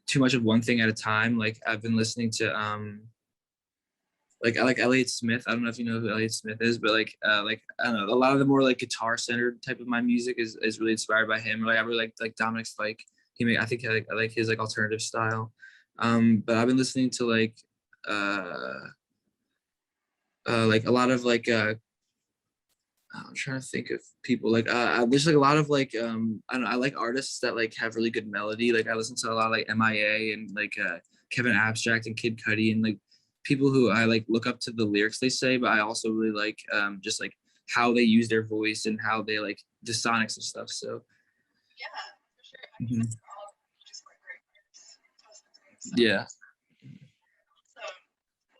Speaker 11: too much of one thing at a time. Like I've been listening to like I like Elliott Smith. I don't know if you know who Elliott Smith is, but like I don't know, a lot of the more like guitar centered type of my music is really inspired by him. Like I really like Dominic Fike. I think I like his like alternative style. But I've been listening to like a lot of like I'm trying to think of people like there's like a lot of like I don't know, I like artists that like have really good melody. Like I listen to a lot of like MIA and like Kevin Abstract and Kid Cudi and like people who I like look up to the lyrics they say, but I also really like just like how they use their voice and how they like the sonics and stuff. So
Speaker 2: Yeah, for sure. I mean, those are all just like great lyrics.
Speaker 11: yeah.
Speaker 2: So,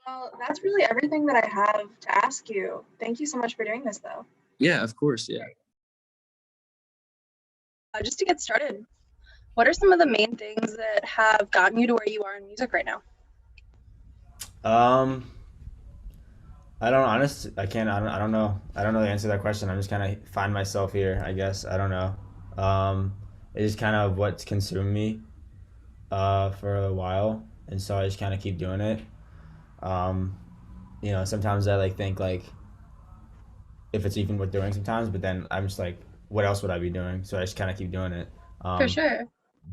Speaker 2: well, that's really everything that I have to ask you. Thank you so much for doing this, though.
Speaker 11: Yeah, of course. Yeah.
Speaker 2: Just to get started, what are some of the main things that have gotten you to where you are in music right now?
Speaker 12: I don't honestly, I don't know. I don't know the answer to that question. I'm just kind of find myself here, I guess. I don't know. It is kind of what's consumed me for a while, and so I just kind of keep doing it. Sometimes I like think like if it's even worth doing sometimes, but then I'm just like, what else would I be doing? So I just kind of keep doing it.
Speaker 2: For sure.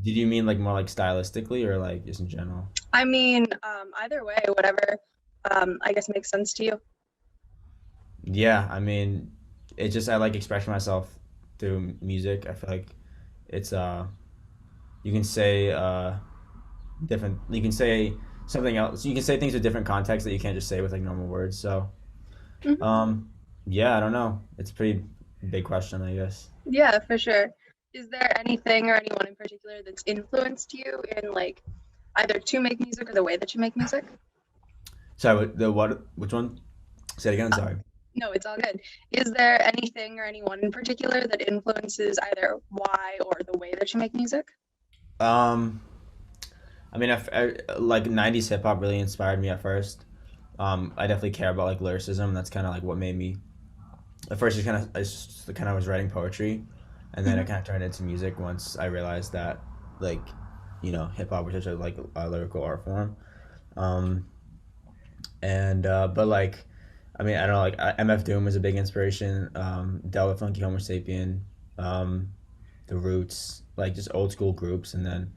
Speaker 12: Did you mean like more like stylistically or like just in general?
Speaker 2: I mean, either way, whatever, I guess makes sense to you.
Speaker 12: Yeah, I mean, it's just I like expressing myself through music. I feel like it's you can say different. You can say something else. You can say things with different contexts that you can't just say with like normal words. So, yeah, I don't know. It's a pretty big question, I guess.
Speaker 2: Yeah, for sure. Is there anything or anyone in particular that's influenced you in like either to make music or the way that you make music?
Speaker 12: Sorry, the what? Which one? Say it again. Sorry.
Speaker 2: No, it's all good. Is there anything or anyone in particular that influences either why or the way that you make music?
Speaker 12: I mean, like '90s hip hop really inspired me at first. I definitely care about like lyricism. That's kind of like what made me. At first, I just kind of was writing poetry, and then it kind of turned into music once I realized that, like, hip hop was such a like a lyrical art form. But like, I mean, I don't know, like MF Doom was a big inspiration. Delta Funky Homo Sapien, The Roots, like just old school groups, and then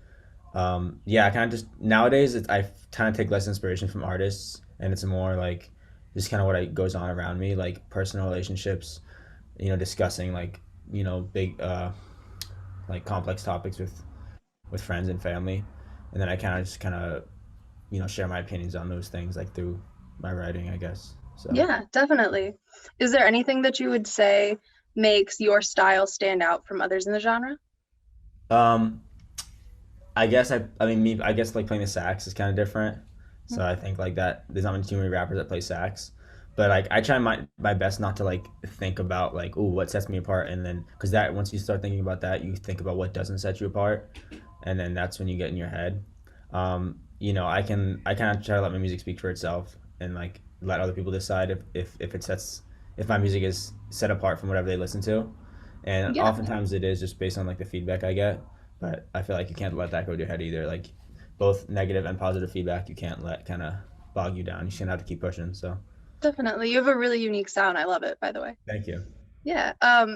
Speaker 12: I kind of just nowadays I kind of take less inspiration from artists, and it's more like just kind of what goes on around me, like personal relationships, discussing like big like complex topics with friends and family, and then I kind of share my opinions on those things like through my writing, I guess. So
Speaker 2: Yeah, definitely. Is there anything that you would say makes your style stand out from others in the genre?
Speaker 12: um, I guess I mean me I guess like playing the sax is kind of different. So
Speaker 2: Mhm.
Speaker 12: I think like that there's not too many rappers that play sax. But like I try my best not to like think about like ooh what sets me apart and then because that once you start thinking about that you think about what doesn't set you apart and then that's when you get in your head. I kind of try to let my music speak for itself and like let other people decide if it sets if my music is set apart from whatever they listen to. And
Speaker 2: Yeah,
Speaker 12: oftentimes it is just based on like the feedback I get, but I feel like you can't let that go to your head either. Like both negative and positive feedback, you can't let kind of bog you down. You should have to keep pushing. So
Speaker 2: definitely. You have a really unique sound. I love it, by the way.
Speaker 12: thank you.
Speaker 2: Yeah.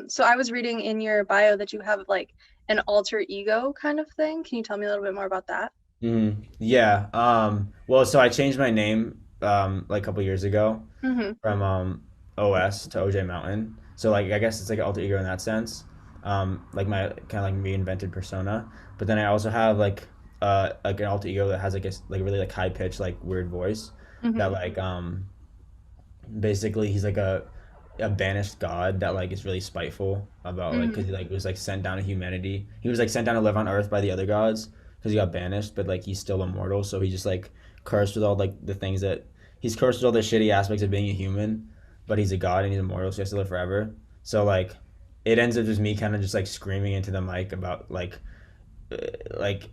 Speaker 2: So I was reading in your bio that you have like an alter ego kind of thing. Can you tell me a little bit more about that?
Speaker 12: Yeah. Well, so I changed my name like a couple years ago
Speaker 2: Mm-hmm.
Speaker 12: from OS to OJ Mountain. So like I guess it's like an alter ego in that sense. Like my kind of like reinvented persona. But then I also have like an alter ego that has like like really like high pitched like weird voice
Speaker 2: Mm-hmm.
Speaker 12: that like basically he's like a banished god that like is really spiteful about like because
Speaker 2: Mm-hmm.
Speaker 12: he like was like sent down to humanity. He was like sent down to live on Earth by the other gods because he got banished, but like he's still immortal. So he just like cursed with all like the things that he's cursed with all the shitty aspects of being a human, but he's a god and he's immortal, so he has to live forever. So like it ends up just me kind of just like screaming into the mic about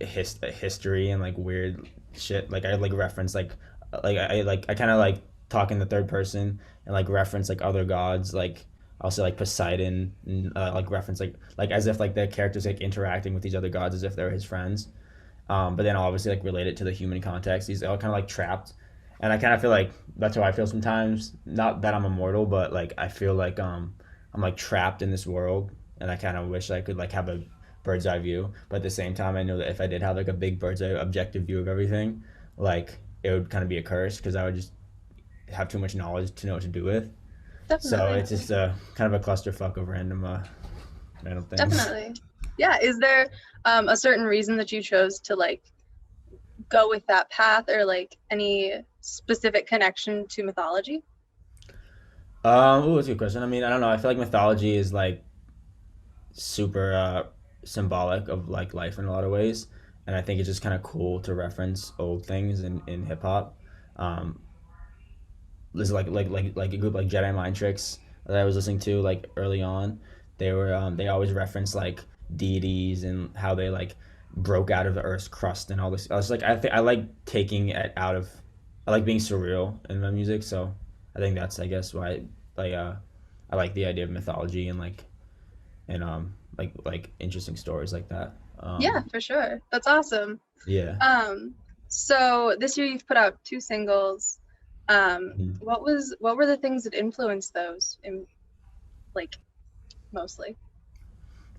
Speaker 12: history and like weird shit. Like I like reference I kind of like talk in the third person and like reference like other gods like also like Poseidon and like reference like as if like the characters like interacting with these other gods as if they're his friends. But then obviously like relate it to the human context. He's all kind of like trapped, and I kind of feel like that's how I feel sometimes. Not that I'm immortal, but like I feel like I'm like trapped in this world, and I kind of wish I could like have a bird's eye view. But at the same time, I know that if I did have like a big bird's eye objective view of everything, like it would kind of be a curse because I would just have too much knowledge to know what to do with. So
Speaker 2: Definitely.
Speaker 12: it's just a kind of a clusterfuck of random things.
Speaker 2: Definitely. Yeah. Is there a certain reason that you chose to like go with that path or like any specific connection to mythology?
Speaker 12: That's a good question. I mean, I don't know. I feel like mythology is like super symbolic of like life in a lot of ways, and I think it's just kind of cool to reference old things in hip hop. Um, there's like a group like Jedi Mind Tricks that I was listening to like early on. They always reference like deities and how they like broke out of the Earth's crust and all this. I was like I like taking it out of I like being surreal in my music, so I think that's I guess why like I like the idea of mythology and like interesting stories like that.
Speaker 2: Yeah, for sure. That's awesome.
Speaker 12: Yeah.
Speaker 2: So this year you've put out 2 singles.
Speaker 12: Mhm.
Speaker 2: What were the things that influenced those in like mostly?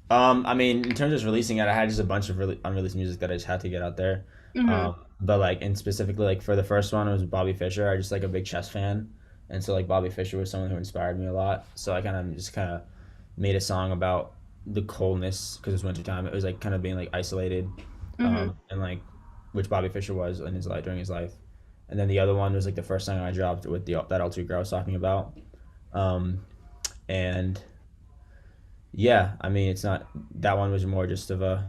Speaker 12: I mean, in terms of releasing it, I had just a bunch of really unreleased music that I just had to get out there.
Speaker 2: Mm-hmm.
Speaker 12: But like, and specifically, like for the first one, it was Bobby Fischer. I just like a big chess fan, and so like Bobby Fischer was someone who inspired me a lot. So I kind of made a song about the coldness because it's winter time. It was like kind of being like isolated,
Speaker 2: Mm-hmm.
Speaker 12: and like which Bobby Fischer was in his life during his life. And then the other one was like the first song I dropped with that alter ego I was talking about. Um, and yeah, I mean, it's not that one was more just of a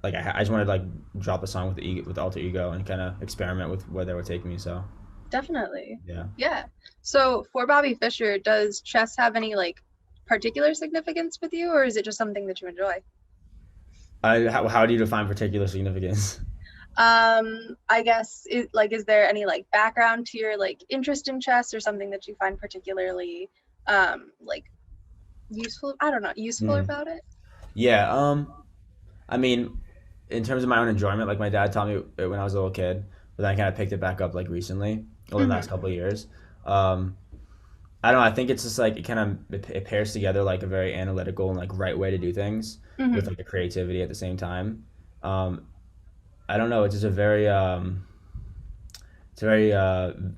Speaker 12: like I just wanted to like drop a song with the ego, with the alter ego and kind of experiment with where they would take me. So
Speaker 2: Definitely.
Speaker 12: yeah.
Speaker 2: Yeah. So for Bobby Fischer, does chess have any like particular significance with you, or is it just something that you enjoy?
Speaker 12: How do you define particular significance?
Speaker 2: I guess is there any like background to your like interest in chess or something that you find particularly like useful? I don't know, useful
Speaker 12: Mm.
Speaker 2: about it?
Speaker 12: Yeah. I mean, in terms of my own enjoyment, like my dad taught me it when I was a little kid, but then I kind of picked it back up like recently over the
Speaker 2: Mm-hmm.
Speaker 12: last couple of years. Um, I don't know. I think it's just like it pairs together like a very analytical and like right way to do things with
Speaker 2: Mm-hmm.
Speaker 12: like the creativity at the same time. Um, I don't know. It's just a very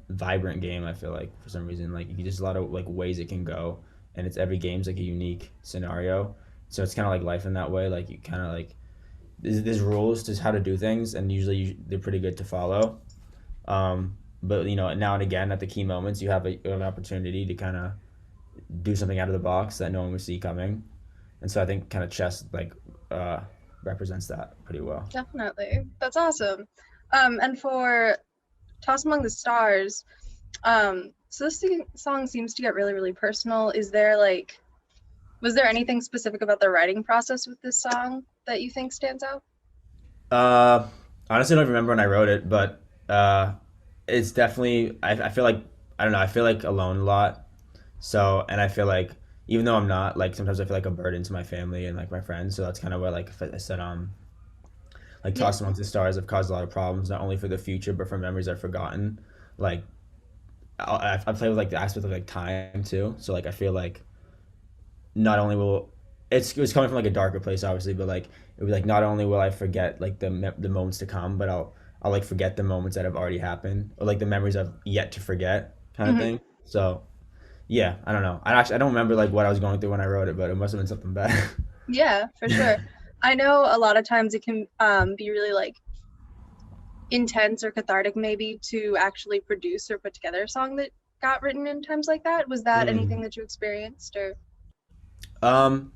Speaker 12: vibrant game. I feel like for some reason, like you just a lot of like ways it can go, and it's every game's like a unique scenario. So it's kind of like life in that way. Like you kind of like there's rules to how to do things, and usually they're pretty good to follow. but now and again at the key moments you have an opportunity to kind of do something out of the box that no one would see coming, and so I think kind of chess uh, represents that pretty well.
Speaker 2: Definitely. That's awesome. And for Toss Among the Stars, so this song seems to get really, really personal. Was there anything specific about the writing process with this song that you think stands out?
Speaker 12: Honestly, I don't remember when I wrote it, but it's definitely I feel like I don't know, I feel like alone a lot. So, and I feel like even though I'm not, like sometimes I feel like a burden to my family and like my friends. So that's kind of what like I said like
Speaker 2: Yeah.
Speaker 12: Tossed Amongst the Stars have caused a lot of problems, not only for the future but for memories I've forgotten. Like I play with like the aspect of like time too. So like I feel like not only will it was coming from like a darker place obviously, but like it was like not only will I forget like the moments to come, but I'll like forget the moments that have already happened or like the memories I've yet to forget kind of
Speaker 2: Mhm.
Speaker 12: thing. So yeah, I don't know. I don't remember like what I was going through when I wrote it, but it must have been something bad.
Speaker 2: Yeah, for sure. I know a lot of times it can be really like intense or cathartic maybe to actually produce or put together a song that got written in times like that. Was that anything
Speaker 12: Mm.
Speaker 2: that you experienced or?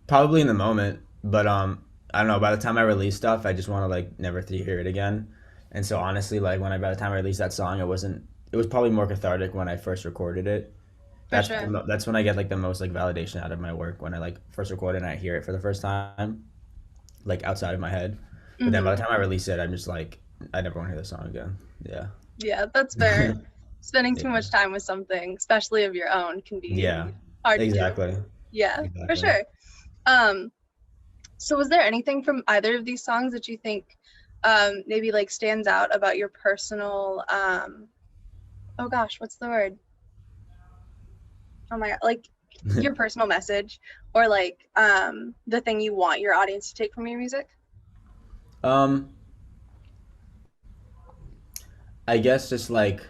Speaker 12: Probably in the moment, but I don't know. By the time I release stuff, I just want to like never to hear it again. And so honestly, like by the time I released that song, it wasn't. It was probably more cathartic when I first recorded it.
Speaker 2: For sure.
Speaker 12: That's when I get like the most like validation out of my work when I like first record it and I hear it for the first time, like outside of my head. But then by
Speaker 2: Mhm.
Speaker 12: the time I release it, I'm just like I never want to hear the song again. Yeah.
Speaker 2: Yeah, that's fair. Spending too
Speaker 12: Yeah.
Speaker 2: much time with something, especially of your own, can be
Speaker 12: Yeah.
Speaker 2: hard to do.
Speaker 12: Exactly.
Speaker 2: Yeah, for
Speaker 12: Exactly.
Speaker 2: sure. Um, so was there anything from either of these songs that you think maybe like stands out about your personal oh gosh, what's the word? Oh my God, like your personal message or like the thing you want your audience to take from your music?
Speaker 12: um, I guess just like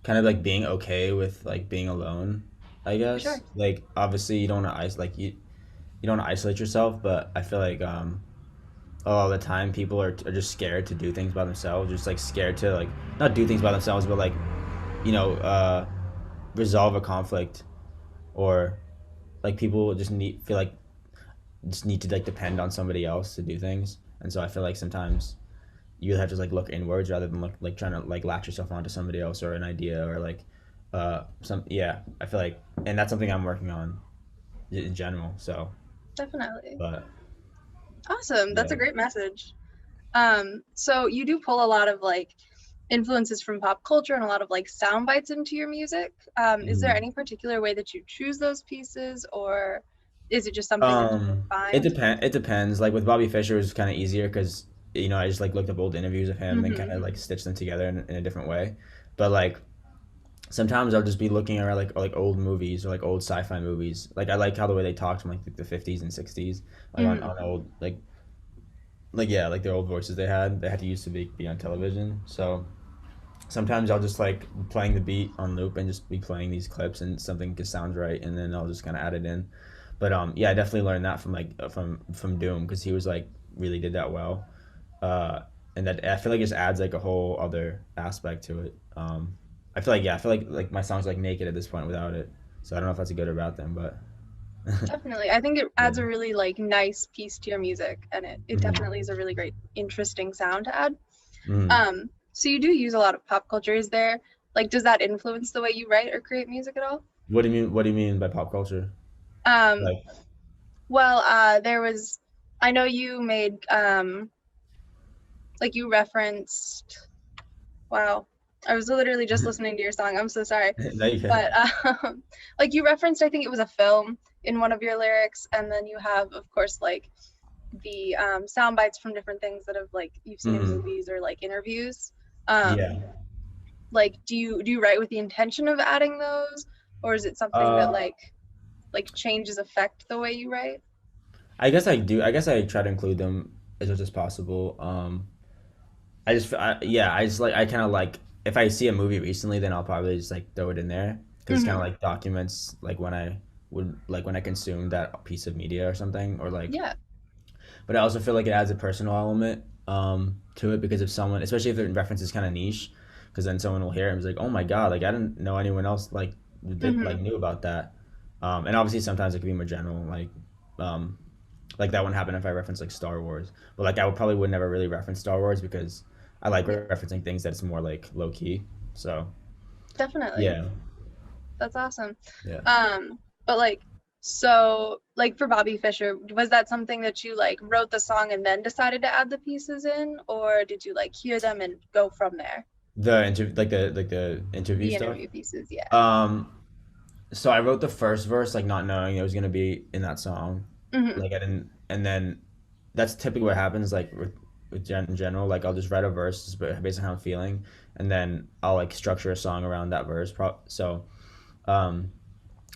Speaker 12: kind of like being okay with like being alone. I
Speaker 2: For sure.
Speaker 12: guess like obviously you don't want to you don't want to isolate yourself, but I feel like a lot of the time people are just scared to do things by themselves, just like scared to like not do things by themselves, but like you know resolve a conflict or like people feel like just need to like depend on somebody else to do things, and so I feel like sometimes you have to like look inwards rather than look like trying to like latch yourself onto somebody else or an idea or like some yeah I feel like and that's something I'm working on in general. So
Speaker 2: Definitely.
Speaker 12: but
Speaker 2: Awesome. That's
Speaker 12: yeah.
Speaker 2: a great message. So you do pull a lot of like influences from pop culture and a lot of like sound bites into your music. Is there
Speaker 12: Mhm.
Speaker 2: any particular way that you choose those pieces, or is it just something that you find?
Speaker 12: It depends. Like with Bobby Fischer, it was kind of easier because I just like looked up old interviews of him and kind
Speaker 2: Hmm.
Speaker 12: of like stitched them together in a different way. But like sometimes I'll just be looking around like old movies or like old sci-fi movies. Like I like how the way they talked from like the 50s and 60s, like
Speaker 2: Hmm.
Speaker 12: on old like yeah, like the old voices they had to use to be on television. So sometimes I'll just like playing the beat on loop and just be playing these clips and something just sounds right and then I'll just kind of add it in. But yeah, I definitely learned that from like from Doom because he was like really did that well. Uh, and that I feel like it just adds like a whole other aspect to it. I feel like yeah, I feel like my song's like naked at this point without it. So I don't know if that's a good or bad thing, but
Speaker 2: Definitely. I think it
Speaker 12: yeah.
Speaker 2: adds a really like nice piece to your music, and it
Speaker 12: Hmm.
Speaker 2: definitely is a really great, interesting sound to add.
Speaker 12: Hmm.
Speaker 2: So you do use a lot of pop culture. Is there like does that influence the way you write or create music at all?
Speaker 12: What do you mean? What do you mean by pop culture?
Speaker 2: Um,
Speaker 12: Like,
Speaker 2: well, there was, I know you made like you referenced, wow, I was literally just listening to your song. I'm so sorry.
Speaker 12: no, you can.
Speaker 2: But like you referenced, I think it was a film in one of your lyrics, and then you have, of course, like the sound bites from different things that have like you've seen in
Speaker 12: Hmm.
Speaker 2: movies or like interviews.
Speaker 12: Yeah.
Speaker 2: Like do you write with the intention of adding those, or is it something that
Speaker 12: Uh,
Speaker 2: like changes affect the way you write?
Speaker 12: I guess I do. I guess I try to include them as much as possible. Yeah, I just like I kind of like if I see a movie recently, then I'll probably just like throw it in there because it's kind of
Speaker 2: Hmm.
Speaker 12: like documents like when I consume that piece of media or something or like.
Speaker 2: Yeah.
Speaker 12: But I also feel like it adds a personal element to it because if someone, especially if the reference is kind of niche, because then someone will hear it and be like, oh my god, like I didn't know anyone else like
Speaker 2: Mm-hmm.
Speaker 12: like knew about that. And obviously sometimes it could be more general, like that wouldn't happen if I reference like Star Wars, but like I would never really reference Star Wars because I like referencing things that's more like low key. So
Speaker 2: Definitely.
Speaker 12: yeah,
Speaker 2: That's awesome.
Speaker 12: yeah.
Speaker 2: But like, so like for Bobby Fischer, was that something that you like wrote the song and then decided to add the pieces in, or did you like hear them and go from there?
Speaker 12: The interview, like the interview
Speaker 2: The
Speaker 12: stuff.
Speaker 2: interview pieces, yeah.
Speaker 12: So I wrote the first verse like not knowing it was gonna be in that song.
Speaker 2: Mm-hmm.
Speaker 12: Like I didn't, and then that's typically what happens. Like in general, like I'll just write a verse just based on how I'm feeling, and then I'll like structure a song around that verse. So, um,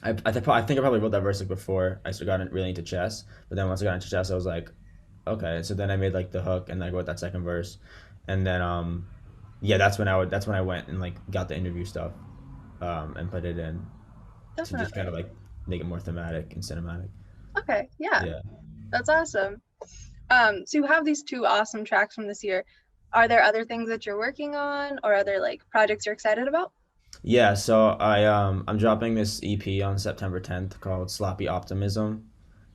Speaker 12: I think I probably wrote that verse like before I got really into chess. But then once I got into chess, I was like, okay. So then I made like the hook, and then I wrote that second verse, and then yeah, that's when I went and like got the interview stuff, and put it in to just kind of
Speaker 2: Definitely.
Speaker 12: like make it more thematic and cinematic.
Speaker 2: Okay, yeah,
Speaker 12: Yeah.
Speaker 2: that's awesome. So you have these two awesome tracks from this year. Are there other things that you're working on or other like projects you're excited about?
Speaker 12: Yeah, so I'm dropping this EP on September 10th called Sloppy Optimism,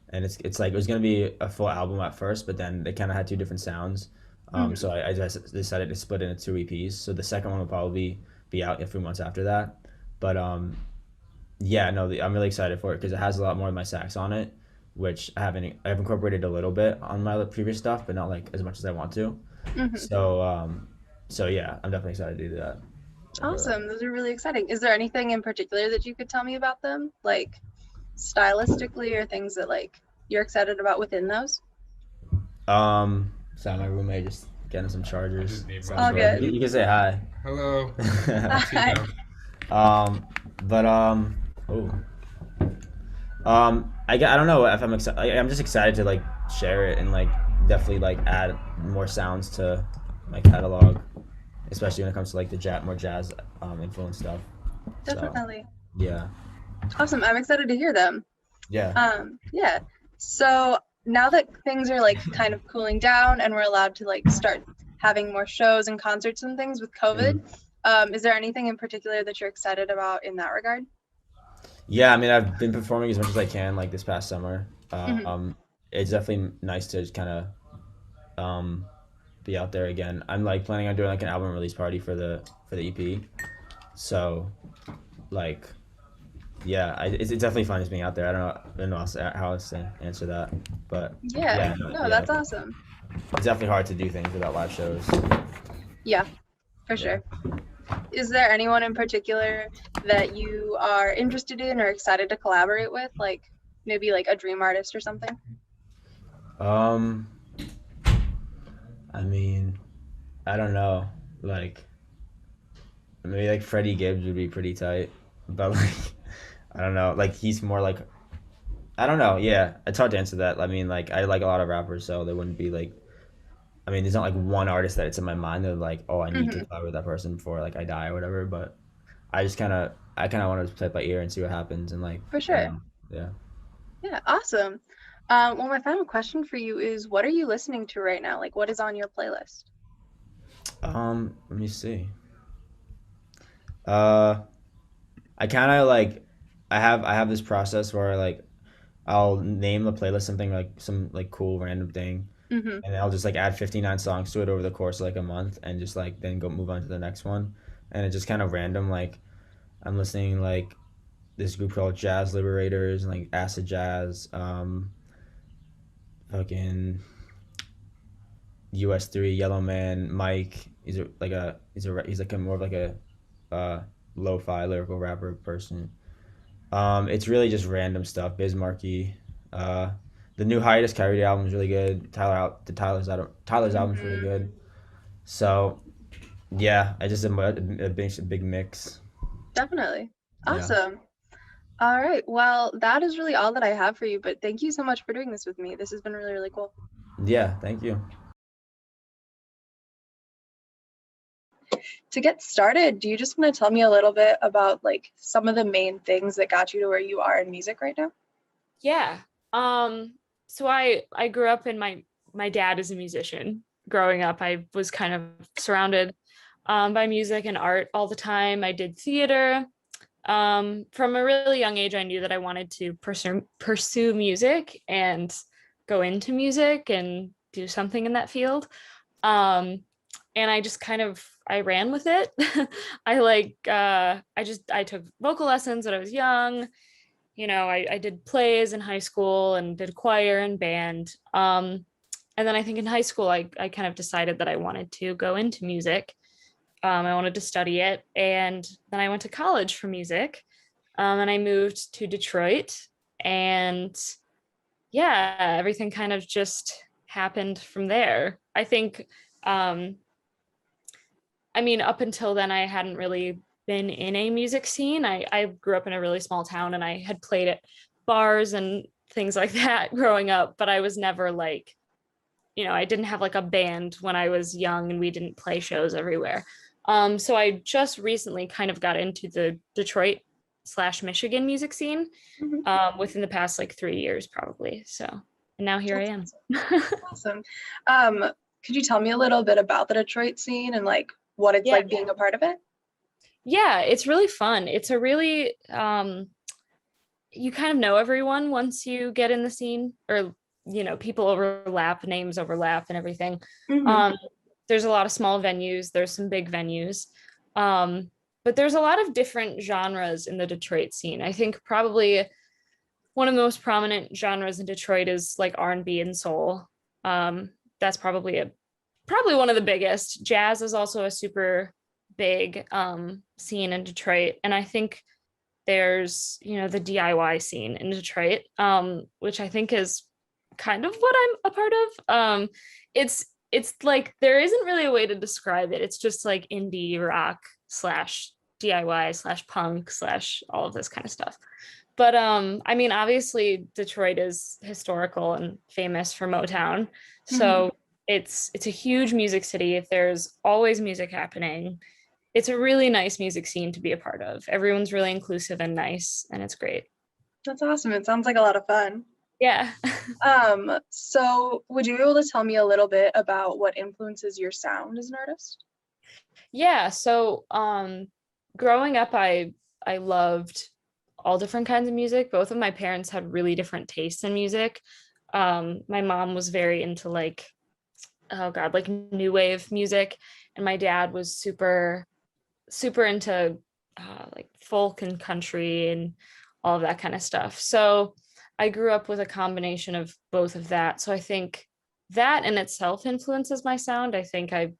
Speaker 12: and it's like it was gonna be a full album at first, but then they kind of had two different sounds.
Speaker 2: Mm-hmm.
Speaker 12: So I just decided to split it into two EPs. So the second one will probably be out a few months after that. But yeah, no, I'm really excited for it because it has a lot more of my sax on it, which I've incorporated a little bit on my previous stuff, but not like as much as I want to.
Speaker 2: Mm-hmm.
Speaker 12: So yeah, I'm definitely excited to do that.
Speaker 2: Awesome. Those are really exciting. Is there anything in particular that you could tell me about them? Like stylistically or things that like you're excited about within those?
Speaker 12: Sorry, my roommate just getting some chargers.
Speaker 2: All good.
Speaker 12: You can say hi.
Speaker 13: Hello.
Speaker 2: Hi.
Speaker 12: But oh, I don't know if I'm excited. I'm just excited to like share it and like definitely like add more sounds to my catalog, especially when it comes to like the more jazz influence stuff.
Speaker 2: Definitely.
Speaker 12: So, yeah.
Speaker 2: Awesome. I'm excited to hear them.
Speaker 12: Yeah.
Speaker 2: Yeah. So now that things are like kind of cooling down and we're allowed to like start having more shows and concerts and things with COVID, is there anything in particular that you're excited about in that regard?
Speaker 12: Yeah, I mean, I've been performing as much as I can like this past summer.
Speaker 2: Mhm.
Speaker 12: It's definitely nice to just kind of be out there again. I'm like planning on doing like an album release party for the EP. So, like, yeah, it's definitely fun just being out there. I don't know how else to answer that, but
Speaker 2: Yeah.
Speaker 12: no,
Speaker 2: No,
Speaker 12: yeah,
Speaker 2: that's awesome.
Speaker 12: it's definitely hard to do things without live shows.
Speaker 2: Yeah, for sure. Is there anyone in particular that you are interested in or excited to collaborate with? Like maybe like a dream artist or something?
Speaker 12: Um, I mean, I don't know. Like, maybe like Freddie Gibbs would be pretty tight, but like, I don't know. Like, he's more like, I don't know. Yeah, it's hard to answer that. I mean, like, I like a lot of rappers, so there wouldn't be like, I mean, there's not like one artist that it's in my mind that like, oh, I need to collaborate with that person before like I die or whatever. But I kind of want to play it by ear and see what happens and like,
Speaker 2: For sure.
Speaker 12: Yeah.
Speaker 2: Yeah, awesome. Well, my final question for you is, what are you listening to right now? Like, what is on your playlist?
Speaker 12: Let me see. I kind of like, I have this process where like, I'll name the playlist something like some like cool random thing,
Speaker 2: Mm-hmm.
Speaker 12: and I'll just like add 59 songs to it over the course of like a month, and just like then go move on to the next one, and it's just kind of random. Like I'm listening like this group called Jazz Liberators and like Acid Jazz, fucking US3, Yellow Man, Mike. He's like a more of like a lo-fi lyrical rapper person. It's really just random stuff. Bismarcky. The new Hiatus Coyote album is really good. Tyler's album is really good. So yeah, I just a big mix.
Speaker 2: Definitely.
Speaker 12: Yeah.
Speaker 2: Awesome. All right. Well, that is really all that I have for you, but thank you so much for doing this with me. This has been really, really cool.
Speaker 12: Yeah, thank you.
Speaker 2: To get started, do you just want to tell me a little bit about like some of the main things that got you to where you are in music right now?
Speaker 14: Yeah. So I grew up and my dad is a musician. Growing up, I was kind of surrounded by music and art all the time. I did theater. From a really young age, I knew that I wanted to pursue music and go into music and do something in that field. And I just I ran with it. I took vocal lessons when I was young. I did plays in high school and did choir and band. And then I think in high school, I kind of decided that I wanted to go into music. I wanted to study it. And then I went to college for music. And I moved to Detroit. And yeah, everything kind of just happened from there. I think, up until then, I hadn't really been in a music scene. I grew up in a really small town and I had played at bars and things like that growing up, but I was never like, I didn't have like a band when I was young and we didn't play shows everywhere. So I just recently kind of got into the Detroit / Michigan music scene within the past like 3 years probably. So, and now here I am.
Speaker 2: Awesome. Could you tell me a little bit about the Detroit scene and like what it's like being a part of it?
Speaker 14: Yeah, it's really fun. It's a really, you kind of know everyone once you get in the scene, or, people overlap, names overlap and everything. There's a lot of small venues, there's some big venues, but there's a lot of different genres in the Detroit scene. I think probably one of the most prominent genres in Detroit is like R&B and soul. That's probably one of the biggest. Jazz is also a super big scene in Detroit. And I think there's, the DIY scene in Detroit, which I think is kind of what I'm a part of. It's like, there isn't really a way to describe it. It's just like indie rock / DIY / punk / all of this kind of stuff. But obviously Detroit is historical and famous for Motown. So it's a huge music city. There's always music happening. It's a really nice music scene to be a part of. Everyone's really inclusive and nice, and it's great.
Speaker 2: That's awesome. It sounds like a lot of fun.
Speaker 14: Yeah.
Speaker 2: So would you be able to tell me a little bit about what influences your sound as an artist?
Speaker 14: Yeah. So growing up, I loved all different kinds of music. Both of my parents had really different tastes in music. My mom was very into like new wave music, and my dad was super into like folk and country and all of that kind of stuff. So I grew up with a combination of both of that. So I think that in itself influences my sound. I think I've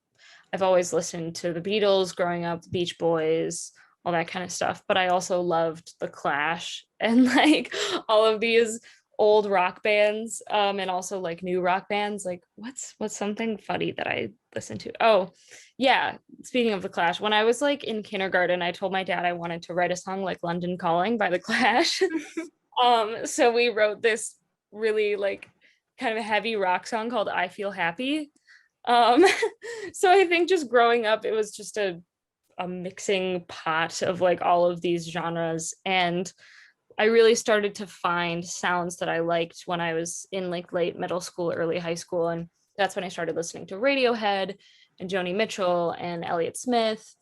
Speaker 14: always listened to the Beatles growing up, the Beach Boys, all that kind of stuff. But I also loved the Clash and like all of these old rock bands, and also like new rock bands. Like what's something funny that I listened to? Oh yeah, speaking of the Clash, when I was like in kindergarten, I told my dad I wanted to write a song like London Calling by the Clash. So we wrote this really like kind of heavy rock song called I Feel Happy. So I think just growing up, it was just a mixing pot of like all of these genres, and I really started to find sounds that I liked when I was in like late middle school, early high school. And that's when I started listening to Radiohead and Joni Mitchell and Elliott Smith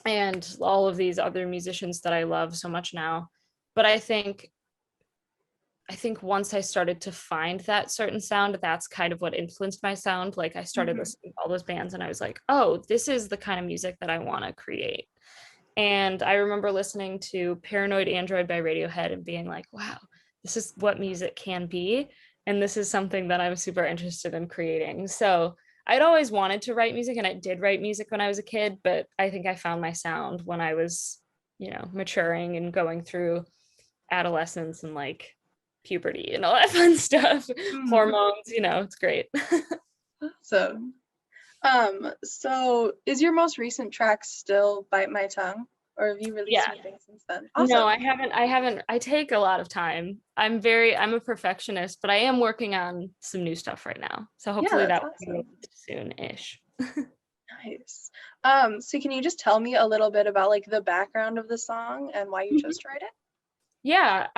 Speaker 14: and all of these other musicians that I love so much now. But I think once I started to find that certain sound, that's kind of what influenced my sound. Like I started listening to all those bands and I was like, oh, this is the kind of music that I want to create. And I remember listening to Paranoid Android by Radiohead and being like, wow, this is what music can be. And this is something that I'm super interested in creating. So I'd always wanted to write music, and I did write music when I was a kid, but I think I found my sound when I was, maturing and going through adolescence and like puberty and all that fun stuff. Hormones, it's great.
Speaker 2: Awesome. So is your most recent track still Bite My Tongue, or have you released anything since then? Awesome.
Speaker 14: No, I haven't. I take a lot of time. I'm a perfectionist, but I am working on some new stuff right now. So hopefully that will be soon-ish.
Speaker 2: Nice. So can you just tell me a little bit about like the background of the song and why you chose to write it?
Speaker 14: Yeah,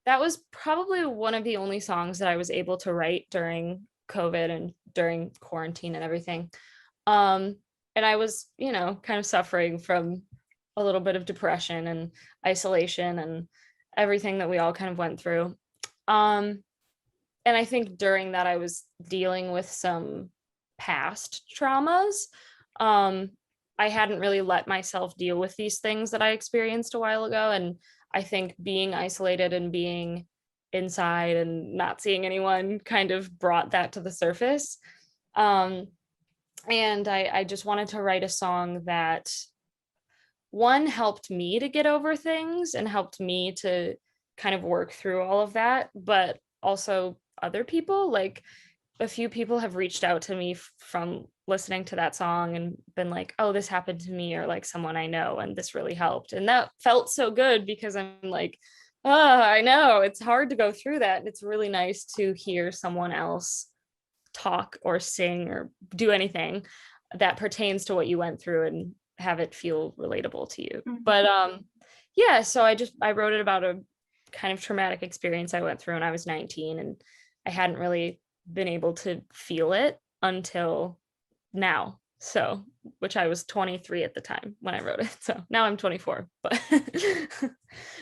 Speaker 14: that was probably one of the only songs that I was able to write during COVID and during quarantine and everything. And I was, kind of suffering from a little bit of depression and isolation and everything that we all kind of went through. And I think during that I was dealing with some past traumas. I hadn't really let myself deal with these things that I experienced a while ago. And I think being isolated and being inside and not seeing anyone kind of brought that to the surface. And I just wanted to write a song that, one, helped me to get over things and helped me to kind of work through all of that, but also other people. Like, a few people have reached out to me from listening to that song and been like, oh, this happened to me, or like someone I know, and this really helped. And that felt so good, because I'm like, oh, I know it's hard to go through that. And it's really nice to hear someone else talk or sing or do anything that pertains to what you went through and have it feel relatable to you. But yeah, so I wrote it about a kind of traumatic experience I went through when I was 19, and I hadn't really been able to feel it until now. So, which I was 23 at the time when I wrote it. So now I'm 24, but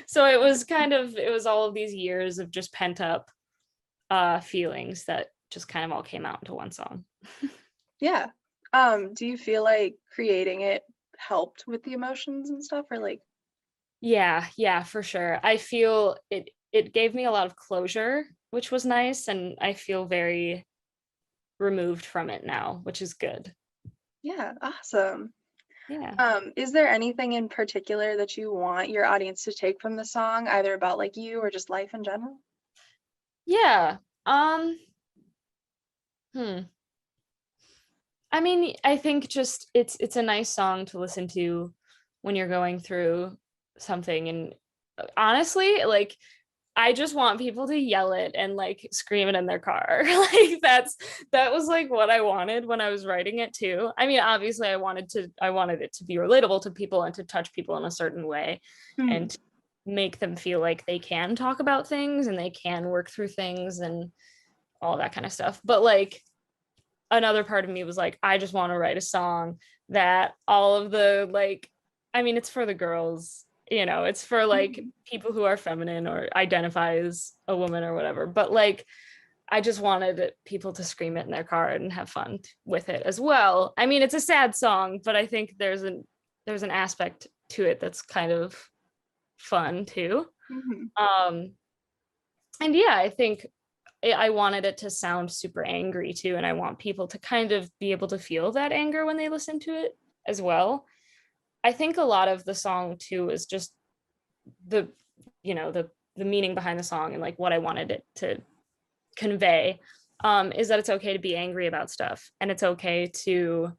Speaker 14: so it was all of these years of just pent up feelings that just kind of all came out into one song.
Speaker 2: Yeah. Do you feel like creating it helped with the emotions and stuff, or like?
Speaker 14: Yeah, for sure. I feel it gave me a lot of closure, which was nice, and I feel very removed from it now, which is good.
Speaker 2: Yeah, awesome.
Speaker 14: Yeah.
Speaker 2: Is there anything in particular that you want your audience to take from the song, either about like you or just life in general?
Speaker 14: Yeah. I mean, I think just it's a nice song to listen to when you're going through something, and honestly, like, I just want people to yell it and like scream it in their car. Like, that was like what I wanted when I was writing it too. I mean, obviously I wanted it to be relatable to people and to touch people in a certain way, and to make them feel like they can talk about things and they can work through things and all that kind of stuff. But like, another part of me was like, I just want to write a song that all of the, like, I mean, it's for the girls, it's for like people who are feminine or identify as a woman or whatever. But like, I just wanted people to scream it in their car and have fun with it as well. I mean, it's a sad song, but I think there's an aspect to it that's kind of fun too. And yeah, I think I wanted it to sound super angry too, and I want people to kind of be able to feel that anger when they listen to it as well. I think a lot of the song too is just the meaning behind the song, and like what I wanted it to convey, is that it's okay to be angry about stuff, and it's okay to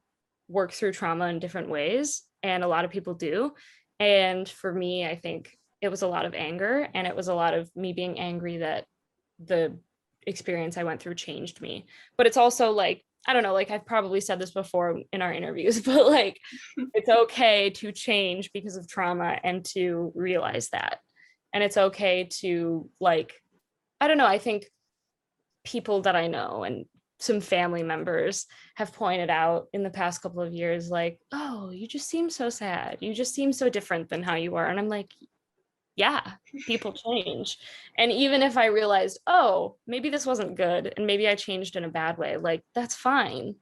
Speaker 14: work through trauma in different ways, and a lot of people do. And for me, I think it was a lot of anger, and it was a lot of me being angry that the experience I went through changed me. But it's also like, I don't know, like I've probably said this before in our interviews, but like, it's okay to change because of trauma and to realize that. And it's okay to, like, I don't know, I think people that I know and some family members have pointed out in the past couple of years, like, oh, you just seem so sad. You just seem so different than how you are. And I'm like, yeah, people change. And even if I realized, oh, maybe this wasn't good and maybe I changed in a bad way, like, that's fine.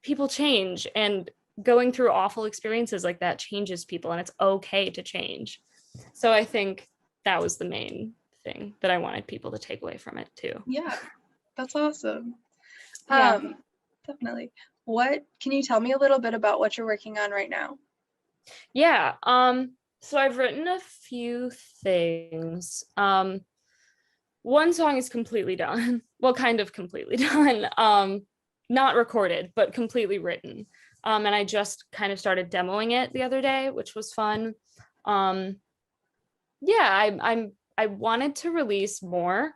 Speaker 14: People change, and going through awful experiences like that changes people, and it's okay to change. So I think that was the main thing that I wanted people to take away from it too.
Speaker 2: Yeah, that's awesome.
Speaker 14: Yeah.
Speaker 2: Definitely. What can you tell me a little bit about what you're working on right now?
Speaker 14: Yeah. So I've written a few things. One song is completely done. Well, kind of completely done. Not recorded, but completely written. And I just kind of started demoing it the other day, which was fun. Yeah, I wanted to release more,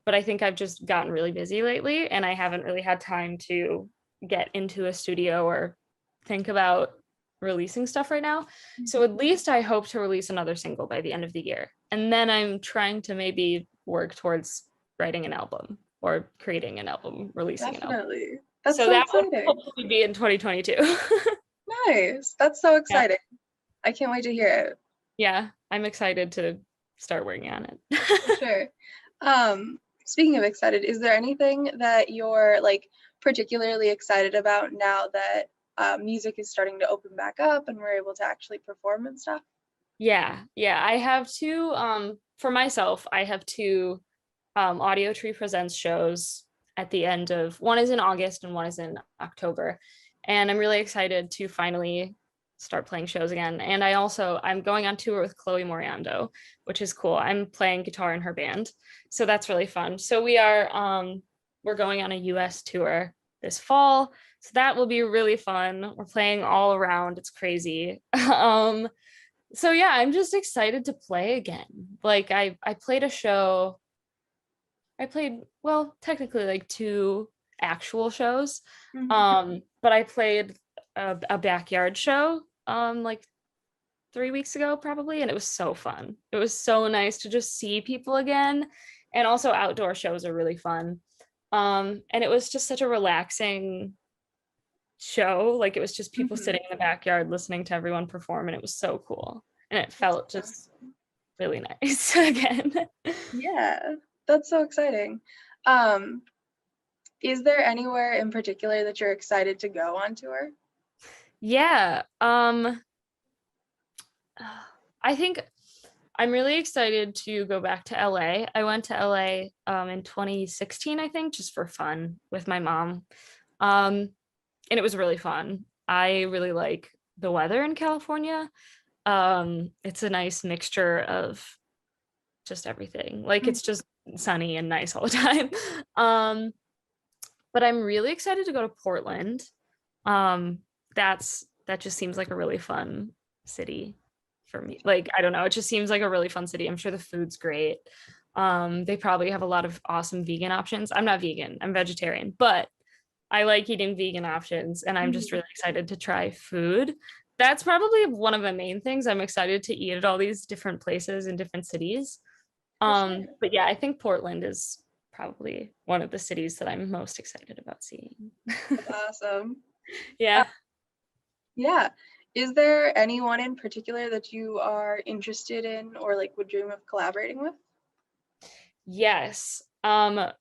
Speaker 14: but I think I've just gotten really busy lately, and I haven't really had time to get into a studio or think about releasing stuff right now. So at least I hope to release another single by the end of the year. And then I'm trying to maybe work towards writing an album or creating an album, releasing an album.
Speaker 2: Definitely. That's
Speaker 14: So
Speaker 2: so
Speaker 14: that would
Speaker 2: exciting.
Speaker 14: hopefully be in 2022.
Speaker 2: Nice. That's so
Speaker 14: Yeah.
Speaker 2: exciting. I can't wait to hear it.
Speaker 14: Yeah, I'm excited to start working on it.
Speaker 2: For sure. Speaking of excited, is there anything that you're like particularly excited about now that music is starting to open back up and we're able to actually perform and stuff?
Speaker 14: Yeah, I have two, for myself, I have two Audio Tree Presents shows at the end of, one is in August and one is in October. And I'm really excited to finally start playing shows again. And I'm going on tour with Chloe Moriando, which is cool. I'm playing guitar in her band. So that's really fun. So we're going on a US tour this fall. So that will be really fun. We're playing all around. It's crazy. So yeah, I'm just excited to play again. Like I played a show. I played, well, technically like two actual shows. But I played a backyard show like 3 weeks ago probably, and it was so fun. It was so nice to just see people again. And also outdoor shows are really fun. And it was just such a relaxing show. Like it was just people sitting in the backyard listening to everyone perform, and it was so cool. And it felt just really nice again.
Speaker 2: Yeah, that's so exciting. Is there anywhere in particular that you're excited to go on tour?
Speaker 14: Yeah. I think I'm really excited to go back to LA. I went to LA in 2016, I think, just for fun with my mom. And it was really fun. I really like the weather in California. It's a nice mixture of just everything. Like it's just sunny and nice all the time. But I'm really excited to go to Portland. That just seems like a really fun city for me. Like, I don't know, it just seems like a really fun city. I'm sure the food's great. They probably have a lot of awesome vegan options. I'm not vegan, I'm vegetarian, but I like eating vegan options, and I'm just really excited to try food. That's probably one of the main things. I'm excited to eat at all these different places in different cities. But yeah, I think Portland is probably one of the cities that I'm most excited about seeing.
Speaker 2: That's awesome.
Speaker 14: Yeah.
Speaker 2: Yeah. Is there anyone in particular that you are interested in or like would dream of collaborating with?
Speaker 14: Yes. Probably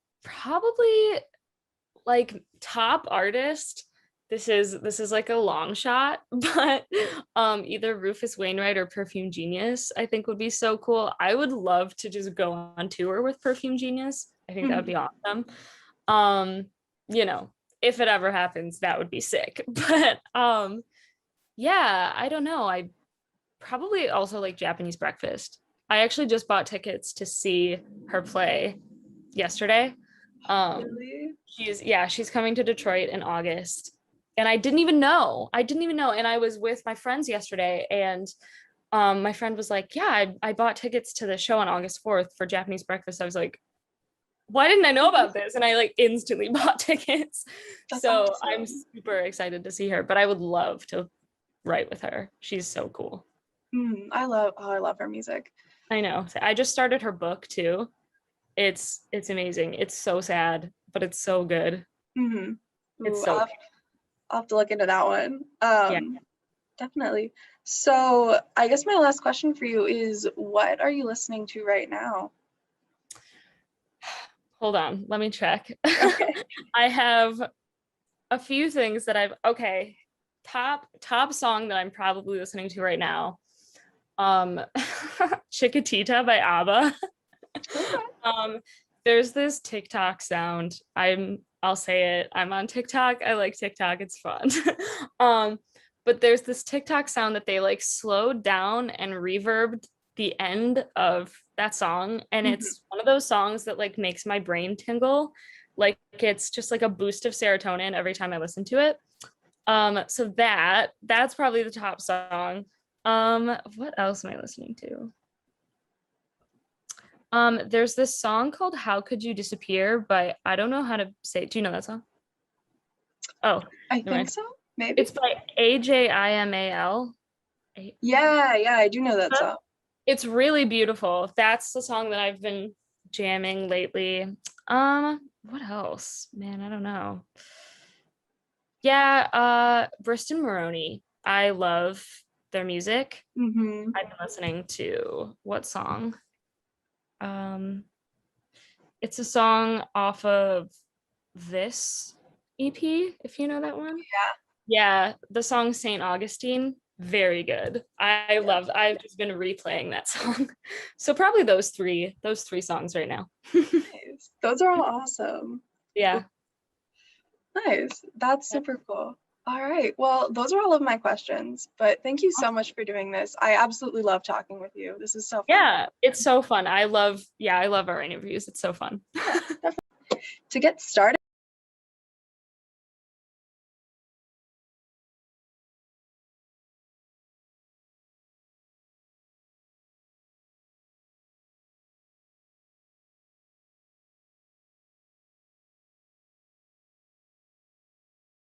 Speaker 14: like top artist. This is like a long shot, but either Rufus Wainwright or Perfume Genius I think would be so cool. I would love to just go on tour with Perfume Genius. I think that would be awesome. You know, if it ever happens, that would be sick. But yeah, I don't know. I probably also like Japanese Breakfast. I actually just bought tickets to see her play yesterday.
Speaker 2: Really?
Speaker 14: She's coming to Detroit in August. And I didn't even know. And I was with my friends yesterday, and my friend was like, yeah, I bought tickets to the show on August 4th for Japanese Breakfast. I was like, why didn't I know about this? And I like instantly bought tickets.
Speaker 2: That's
Speaker 14: so
Speaker 2: awesome.
Speaker 14: I'm super excited to see her, but I would love to write with her. She's so cool.
Speaker 2: I love her music.
Speaker 14: I know. I just started her book too. It's amazing. It's so sad, but it's so good. It's so good.
Speaker 2: I'll have to look into that one.
Speaker 14: Yeah.
Speaker 2: Definitely. So I guess my last question for you is, what are you listening to right now?
Speaker 14: Hold on, let me check.
Speaker 2: Okay.
Speaker 14: I have a few things that top song that I'm probably listening to right now. Chiquitita by ABBA. There's this TikTok sound. I'll say it. I'm on TikTok. I like TikTok. It's fun. But there's this TikTok sound that they like slowed down and reverbed the end of that song. And it's one of those songs that like makes my brain tingle. Like it's just like a boost of serotonin every time I listen to it. So that's probably the top song. What else am I listening to? There's this song called How Could You Disappear by, I don't know how to say it. Do you know that song? Oh,
Speaker 2: I think so. Maybe.
Speaker 14: It's by AJIMAL.
Speaker 2: Yeah, I do know that song.
Speaker 14: It's really beautiful. That's the song that I've been jamming lately. What else? Man, I don't know. Yeah, Briston Maroney. I love their music.
Speaker 2: Mm-hmm.
Speaker 14: I've been listening to what song? It's a song off of this EP, if you know that one. Yeah, the song Saint Augustine, very good. I've just been replaying that song. So probably those three songs right now.
Speaker 2: Nice. Those are all awesome.
Speaker 14: Yeah.
Speaker 2: Nice. That's super cool. All right. Well, those are all of my questions, but thank you so much for doing this. I absolutely love talking with you. This is so fun.
Speaker 14: Yeah, it's so fun. I love our interviews. It's so fun.
Speaker 2: To get started,